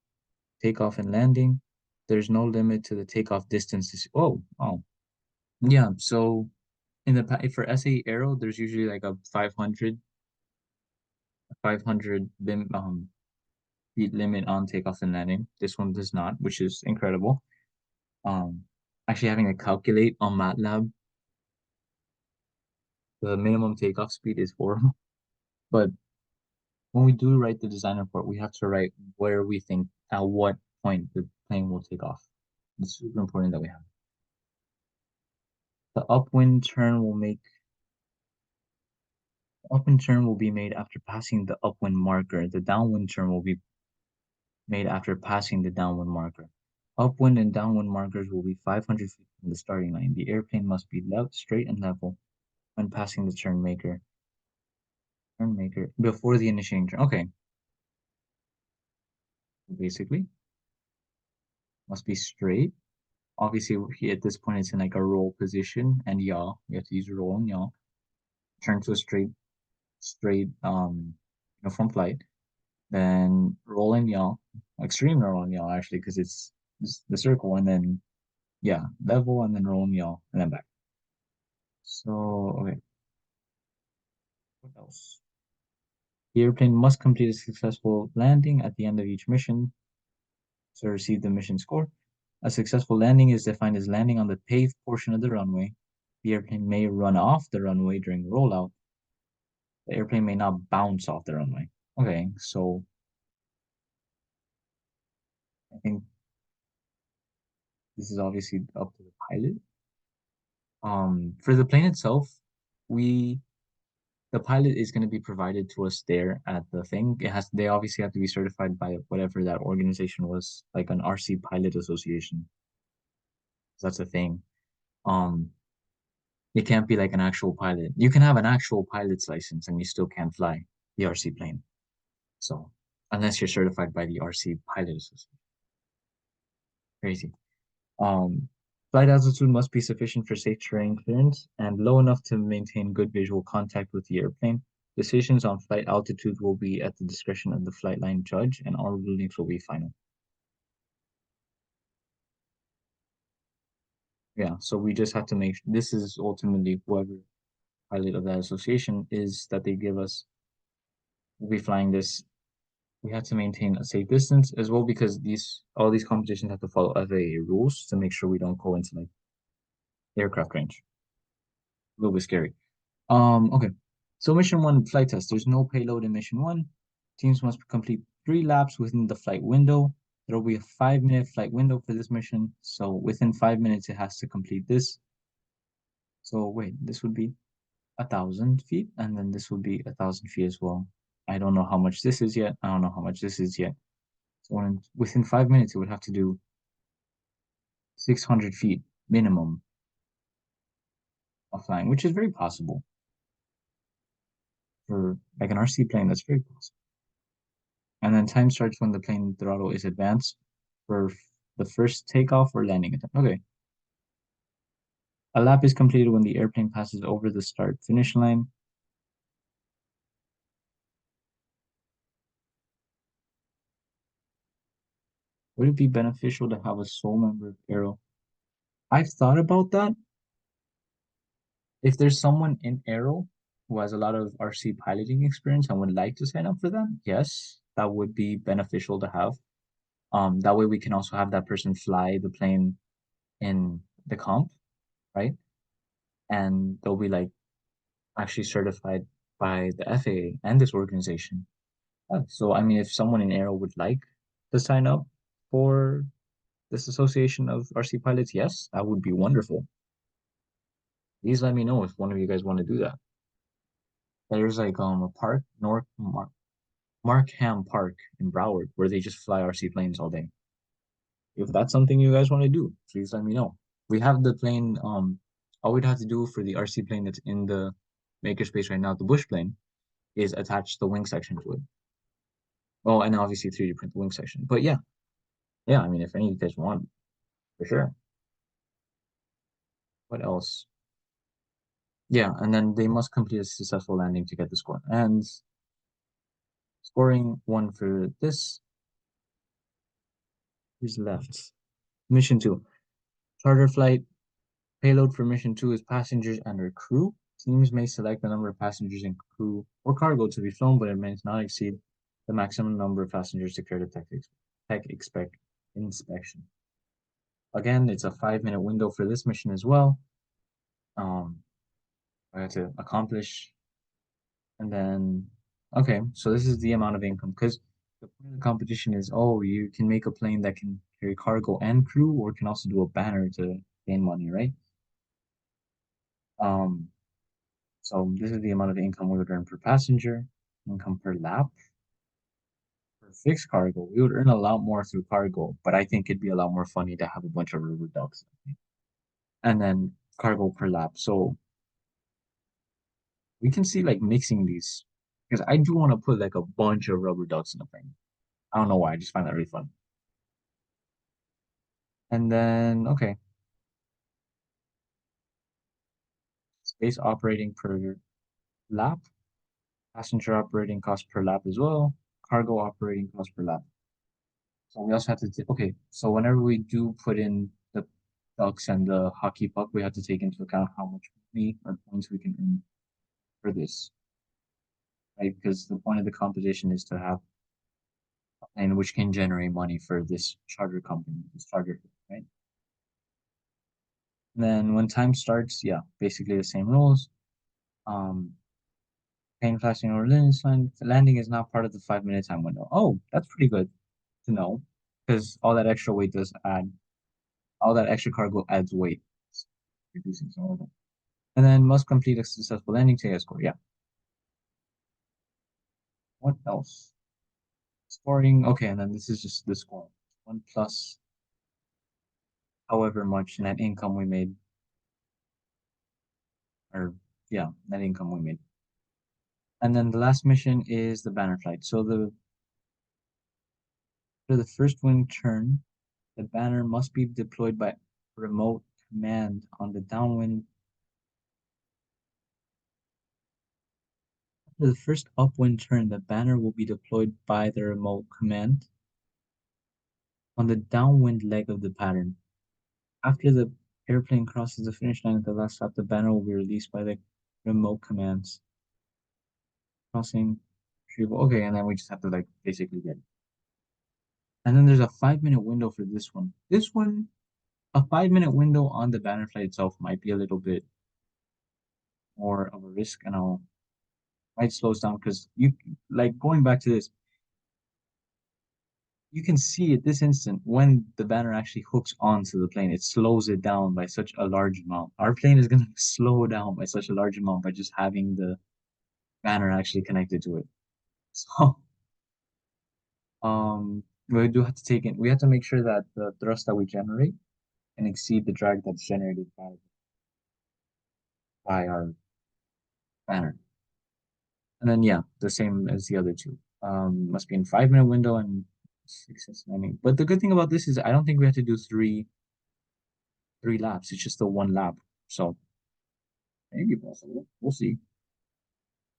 takeoff, and landing. There's no limit to the takeoff distances. Oh, yeah. So for SA Aero, there's usually like a 500 feet limit on takeoff and landing. This one does not, which is incredible. Um, Actually having to calculate on MATLAB the minimum takeoff speed is horrible. But when we do write the design report, we have to write where we think at what point the plane will take off. It's super important that we have. The upwind turn will be made after passing the upwind marker. The downwind turn will be made after passing the downwind marker. Upwind and downwind markers will be 500 feet from the starting line. The airplane must be straight and level when passing the turn maker before the initiating turn. Okay, basically, must be straight. Obviously, at this point, it's in like a roll position, and yaw. We have to use roll and yaw. Turn to a straight, from flight. Then roll and yaw, extreme roll and yaw actually, because it's the circle, and then yeah, level, and then roll and yaw, and then back. So okay, what else? The airplane must complete a successful landing at the end of each mission to receive the mission score. A successful landing is defined as landing on the paved portion of the runway. The airplane may run off the runway during rollout. The airplane may not bounce off the runway. Okay, so I think this is obviously up to the pilot. For the plane itself, we the pilot is going to be provided to us there at the thing. They obviously have to be certified by whatever that organization was, like an RC Pilot Association. That's a thing. Um, it can't be like an actual pilot. You can have an actual pilot's license and you still can't fly the RC plane. So unless you're certified by the RC Pilot Association. Crazy. Um, Flight altitude must be sufficient for safe terrain clearance and low enough to maintain good visual contact with the airplane. Decisions on flight altitude will be at the discretion of the flight line judge, and all rulings will be final. Yeah, so we just have to this is ultimately whoever pilot of that association is that they give us. We'll be flying this. We have to maintain a safe distance as well because all these competitions have to follow FAA rules to make sure we don't go into like aircraft range. A little bit scary. Okay. So mission one, flight test. There's no payload in mission one. Teams must complete 3 laps within the flight window. There will be a 5-minute flight window for this mission. So within 5 minutes, it has to complete this. So wait, this would be 1,000 feet, and then this would be 1,000 feet as well. I don't know how much this is yet. I don't know how much this is yet. So within 5 minutes, it would have to do 600 feet minimum of flying, which is very possible for like an RC plane. That's very possible. And then time starts when the plane throttle is advanced for the first takeoff or landing attempt. Okay. A lap is completed when the airplane passes over the start finish line. Would it be beneficial to have a sole member of Aero? I've thought about that. If there's someone in Aero who has a lot of RC piloting experience and would like to sign up for them, yes, that would be beneficial to have. That way we can also have that person fly the plane in the comp, right? And they'll be like actually certified by the FAA and this organization. So I mean, if someone in Aero would like to sign up for this association of RC pilots, yes, that would be wonderful. Please let me know if one of you guys want to do that. There's like a park, Markham Park in Broward, where they just fly RC planes all day. If that's something you guys want to do, please let me know. We have the plane, all we'd have to do for the RC plane that's in the makerspace right now, the bush plane, is attach the wing section to it. Oh, and obviously 3D print the wing section. But yeah, yeah, I mean, if any of you guys want, for sure. What else? Yeah, and then they must complete a successful landing to get the score. And scoring one for this is left. Mission two, charter flight. Payload for mission two is passengers and or crew. Teams may select the number of passengers and crew or cargo to be flown, but it may not exceed the maximum number of passengers to clear the tech expect inspection. Again, it's a 5-minute window for this mission as well. I had to accomplish, and then okay, so this is the amount of income because the point of the competition is oh you can make a plane that can carry cargo and crew, or can also do a banner to gain money, right? Um, So this is the amount of income we would earn per passenger, income per lap. For fixed cargo, we would earn a lot more through cargo, but I think it'd be a lot more funny to have a bunch of rubber ducks. And then cargo per lap. So we can see like mixing these because I do want to put like a bunch of rubber ducks in a plane. I don't know why, I just find that really fun. And then okay, space operating per lap, passenger operating cost per lap as well, cargo operating cost per lap. So we also have to, okay, so whenever we do put in the ducks and the hockey puck, we have to take into account how much money or points we can earn for this, right? Because the point of the competition is to have a plane which can generate money for this charter company, this charter, right? And then when time starts, yeah, basically the same rules. Um, plane flashing over landing is not part of the 5-minute time window. Oh, that's pretty good to know because all that extra weight does add, all that extra cargo adds weight, reducing some of it. And then must complete a successful landing to get a score. Yeah. What else? Scoring. Okay, and then this is just the score. One plus however much net income we made. Or yeah, net income we made. And then the last mission is the banner flight. So the for the first wing turn, the banner must be deployed by remote command on the downwind. For the first upwind turn, the banner will be deployed by the remote command on the downwind leg of the pattern. After the airplane crosses the finish line at the last stop, the banner will be released by the remote commands. Crossing, retrieval. Okay, and then we just have to like basically get it. And then there's a 5-minute window for this one. This one, a 5-minute window on the banner flight itself might be a little bit more of a risk, and I'll might slow us down because you like going back to this, you can see at this instant when the banner actually hooks onto the plane, it slows it down by such a large amount. Our plane is going to slow down by such a large amount by just having the banner actually connected to it. So, we do have to take it. We have to make sure that the thrust that we generate can exceed the drag that's generated by our banner. And then yeah, the same as the other two. Must be in 5-minute window and 6 landing. But the good thing about this is I don't think we have to do three laps. It's just the one lap. So maybe possible. We'll see.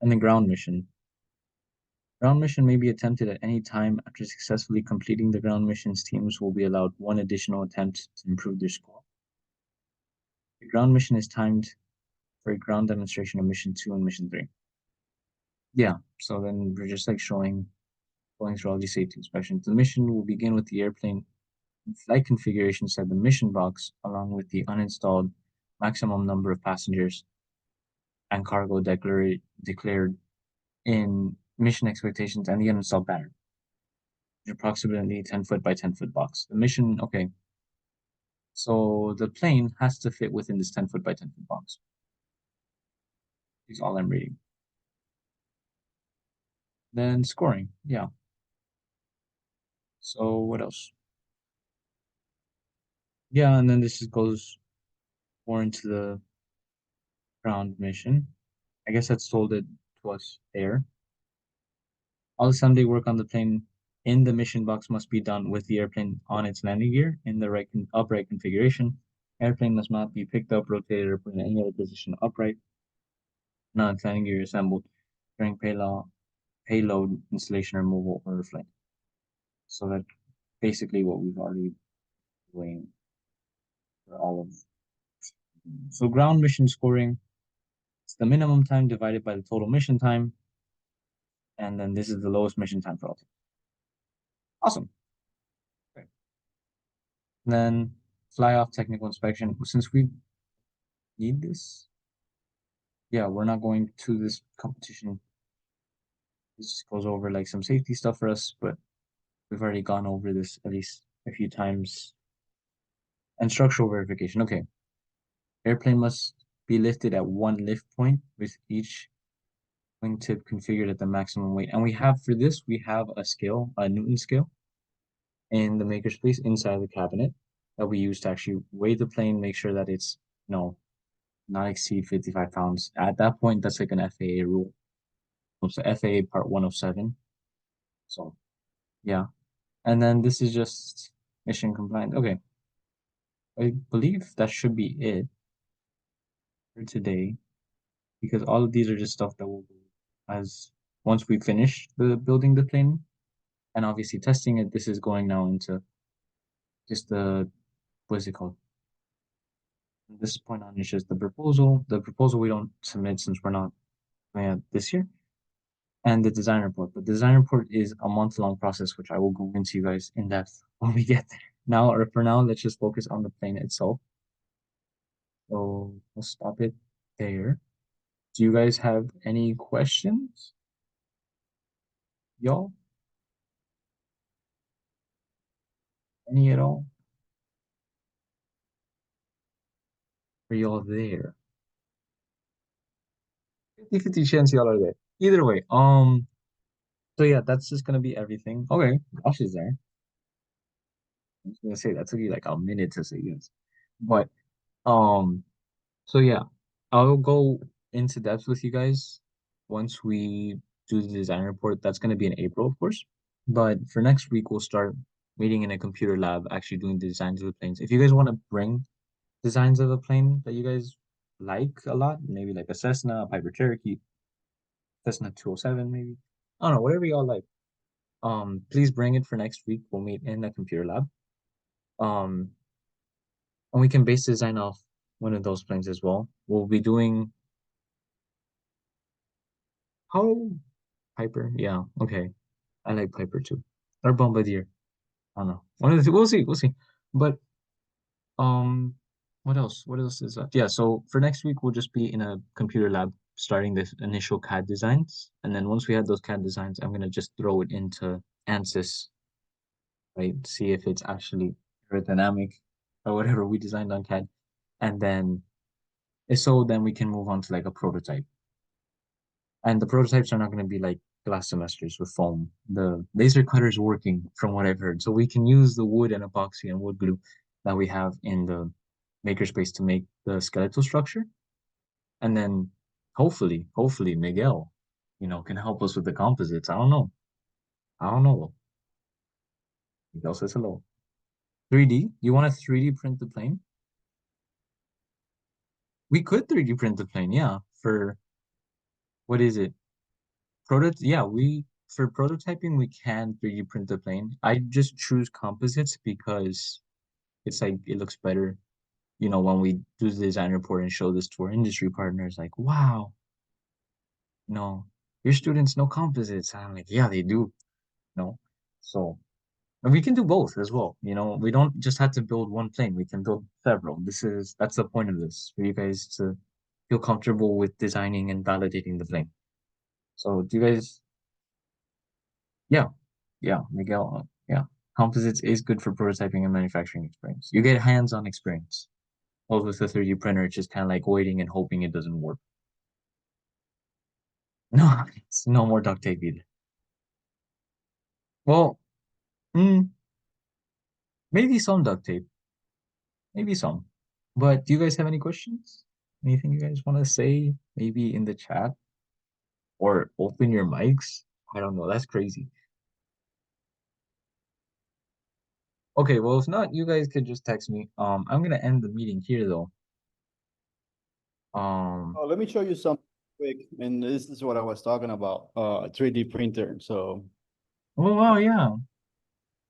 And then ground mission. Ground mission may be attempted at any time. After successfully completing the ground missions, teams will be allowed one additional attempt to improve their score. The ground mission is timed for a ground demonstration of mission 2 and mission 3. Yeah, so then we're just like going through all these safety inspections. The mission will begin with the airplane flight configuration set the mission box along with the uninstalled maximum number of passengers and cargo declared in mission expectations and the uninstalled battery. Approximately 10 foot by 10 foot box. The mission, okay. So the plane has to fit within this 10 foot by 10 foot box. Is all I'm reading. Then scoring, yeah. So what else? Yeah, and then this goes more into the ground mission. I guess that's told it to us there. All assembly work on the plane in the mission box must be done with the airplane on its landing gear in the upright configuration. Airplane must not be picked up, rotated, or put in any other position upright. Not landing gear assembled during payload installation removal or flight. So that's basically what we've already doing for all of. So ground mission scoring, it's the minimum time divided by the total mission time, and then this is the lowest mission time for all. Awesome. Okay. Then fly off technical inspection. Since we need this, yeah, we're not going to this competition. This goes over like some safety stuff for us, but we've already gone over this at least a few times. And structural verification. Okay. Airplane must be lifted at one lift point with each wingtip configured at the maximum weight. And we have for this, we have a scale, a Newton scale in the makerspace inside the cabinet that we use to actually weigh the plane, make sure that it's, not exceed 55 pounds. At that point, that's like an FAA rule. So FAA part 107. So yeah. And then this is just mission compliant. Okay. I believe that should be it for today because all of these are just stuff that will do as once we finish the building the plane and obviously testing it. This is going now into just the what's it called? From this point on, it's just the proposal. The proposal we don't submit since we're not doing it this year, and the design report. But the design report is a month-long process, which I will go into you guys in depth when we get there. Now, or for now, let's just focus on the plane itself. So we'll stop it there. Do you guys have any questions, y'all? Any at all? Are y'all there? 50-50 chance y'all are there. Either way, so yeah, that's just gonna be everything. Okay, Josh is there. I was gonna say that took you like a minute to say yes. But um, so yeah, I'll go into depth with you guys once we do the design report. That's gonna be in April, of course. But for next week, we'll start meeting in a computer lab, actually doing the designs of the planes. If you guys want to bring designs of a plane that you guys like a lot, maybe like a Cessna, a Piper Cherokee, Cessna 207, maybe. I don't know, whatever y'all like. Please bring it for next week. We'll meet in a computer lab. Um, and we can base design off one of those planes as well. We'll be doing how Piper, yeah, okay. I like Piper too. Or Bombardier. I don't know. One of the two. We'll see. We'll see. But um, what else? What else is that? Yeah. So for next week, we'll just be in a computer lab starting the initial CAD designs, and then once we have those CAD designs, I'm gonna just throw it into ANSYS, right? See if it's actually aerodynamic or whatever we designed on CAD, and then so then we can move on to like a prototype. And the prototypes are not going to be like glass semesters with foam. The laser cutter is working from what I've heard. So we can use the wood and epoxy and wood glue that we have in the makerspace to make the skeletal structure. And then hopefully Miguel, can help us with the composites. I don't know. I don't know. Miguel says hello. 3D? You want to 3D print the plane? We could 3D print the plane, yeah. For what is it? Yeah, we for prototyping, we can 3D print the plane. I just choose composites because it's like it looks better. You know, when we do the design report and show this to our industry partners, like, wow, no, your students know composites. I'm like, yeah, they do. No, so and we can do both as well. You know, we don't just have to build one plane. We can build several. That's the point of this, for you guys to feel comfortable with designing and validating the plane. So do you guys, yeah, yeah, Miguel, yeah. Composites is good for prototyping and manufacturing experience. You get hands-on experience. While with the 3D printer, it's just kind of like waiting and hoping it doesn't work. No, it's no more duct tape either. Well, mm, maybe some duct tape, maybe some. But do you guys have any questions? Anything you guys want to say? Maybe in the chat or open your mics? I don't know. That's crazy. Okay, well, if not, you guys could just text me. I'm gonna end the meeting here though. Um, Oh, let me show you something quick. And this is what I was talking about, 3D printer. So, oh wow, yeah,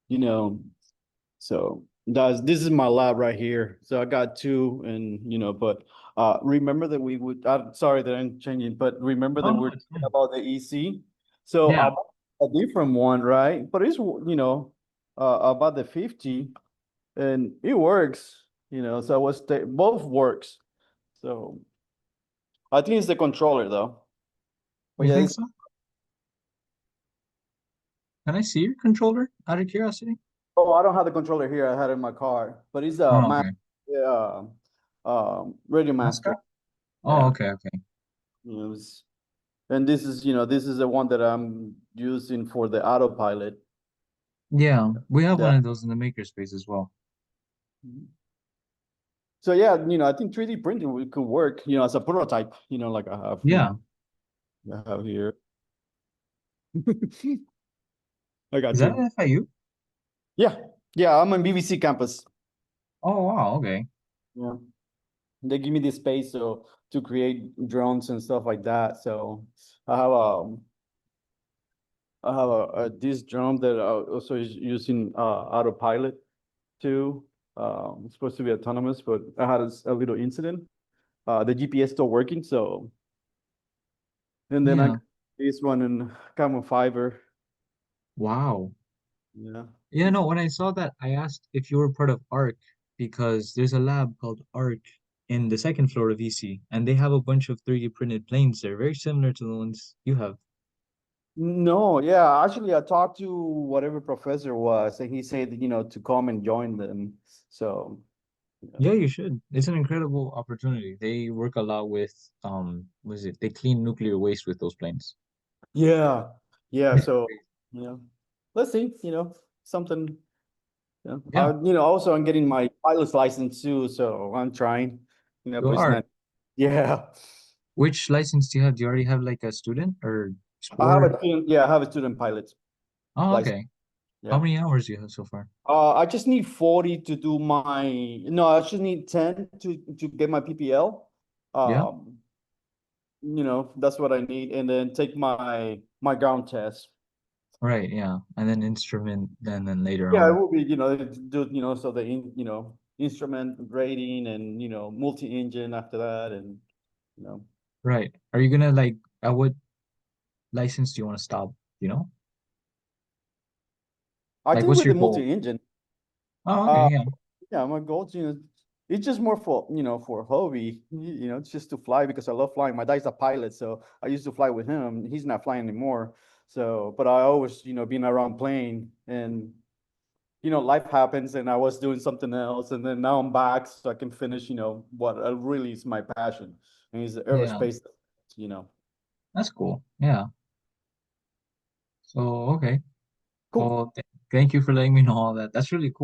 you know, so this is my lab right here. So I got two and, but remember that we would, I'm sorry that I'm changing, but remember oh that no, we're it's talking fine. about the EC. So Yeah, a different one, right? But it's, about the 50 and it works, so I was, both works. So I think it's the controller though. But you yeah, think so? Can I see your controller out of curiosity? oh, I don't have the controller here. I had it in my car, but it's a Oh, Mac, okay. yeah, Radio Master. Mascot? Oh, Yeah, okay, okay. it was, and this is the one that I'm using for the autopilot. Yeah, we have one That of those in the makerspace as well. so yeah, I think 3D printing could work, as a prototype, like I have, Yeah. I have here. I got Is that two. an FIU? Yeah, yeah, I'm on BBC campus. Oh, wow, okay. Yeah, they give me the space so to create drones and stuff like that. So I have this drone that also is using autopilot too. It's supposed to be autonomous, but I had a little incident. The GPS still working, so and then I Yeah. this one in carbon fiber. Wow. Yeah. Yeah, no, when I saw that, I asked if you were part of ARC because there's a lab called ARC in the second floor of EC, and they have a bunch of 3D printed planes. They're very similar to the ones you have. No, yeah, actually, I talked to whatever professor was, and he said, to come and join them. So, yeah. Yeah, you should. It's an incredible opportunity. They work a lot with what is it? They clean nuclear waste with those planes. Yeah, yeah. It's So, crazy. yeah, let's see. Something. Yeah. Yeah, Also I'm getting my pilot's license too, so I'm trying. you But it's are. not. Yeah. Which license do you have? Do you already have like a student or I have sport? a student, yeah, I have a student pilot Oh, license. okay. How Yeah. many hours do you have so far? I just need 40 to do my, no, I just need 10 to get my PPL. Yeah. That's what I need, and then take my ground test. Right, yeah. And then instrument, then later Yeah, it on. will be, do, so instrument rating and, multi-engine after that, and, you know. Right. Are you gonna like at what license do you want to stop? You know? I Like think what's with your the goal? multi-engine, Oh, okay, uh, yeah. yeah, my goal, it's just more for, for hobby, it's just to fly because I love flying. My dad's a pilot, so I used to fly with him. He's not flying anymore. So, but I always, being around plane and, life happens and I was doing something else. And then now I'm back so I can finish, what really is my passion. And it's Yeah. aerospace, you know. That's cool. Yeah. So, okay. Cool. Well, th thank you for letting me know all that. That's really cool.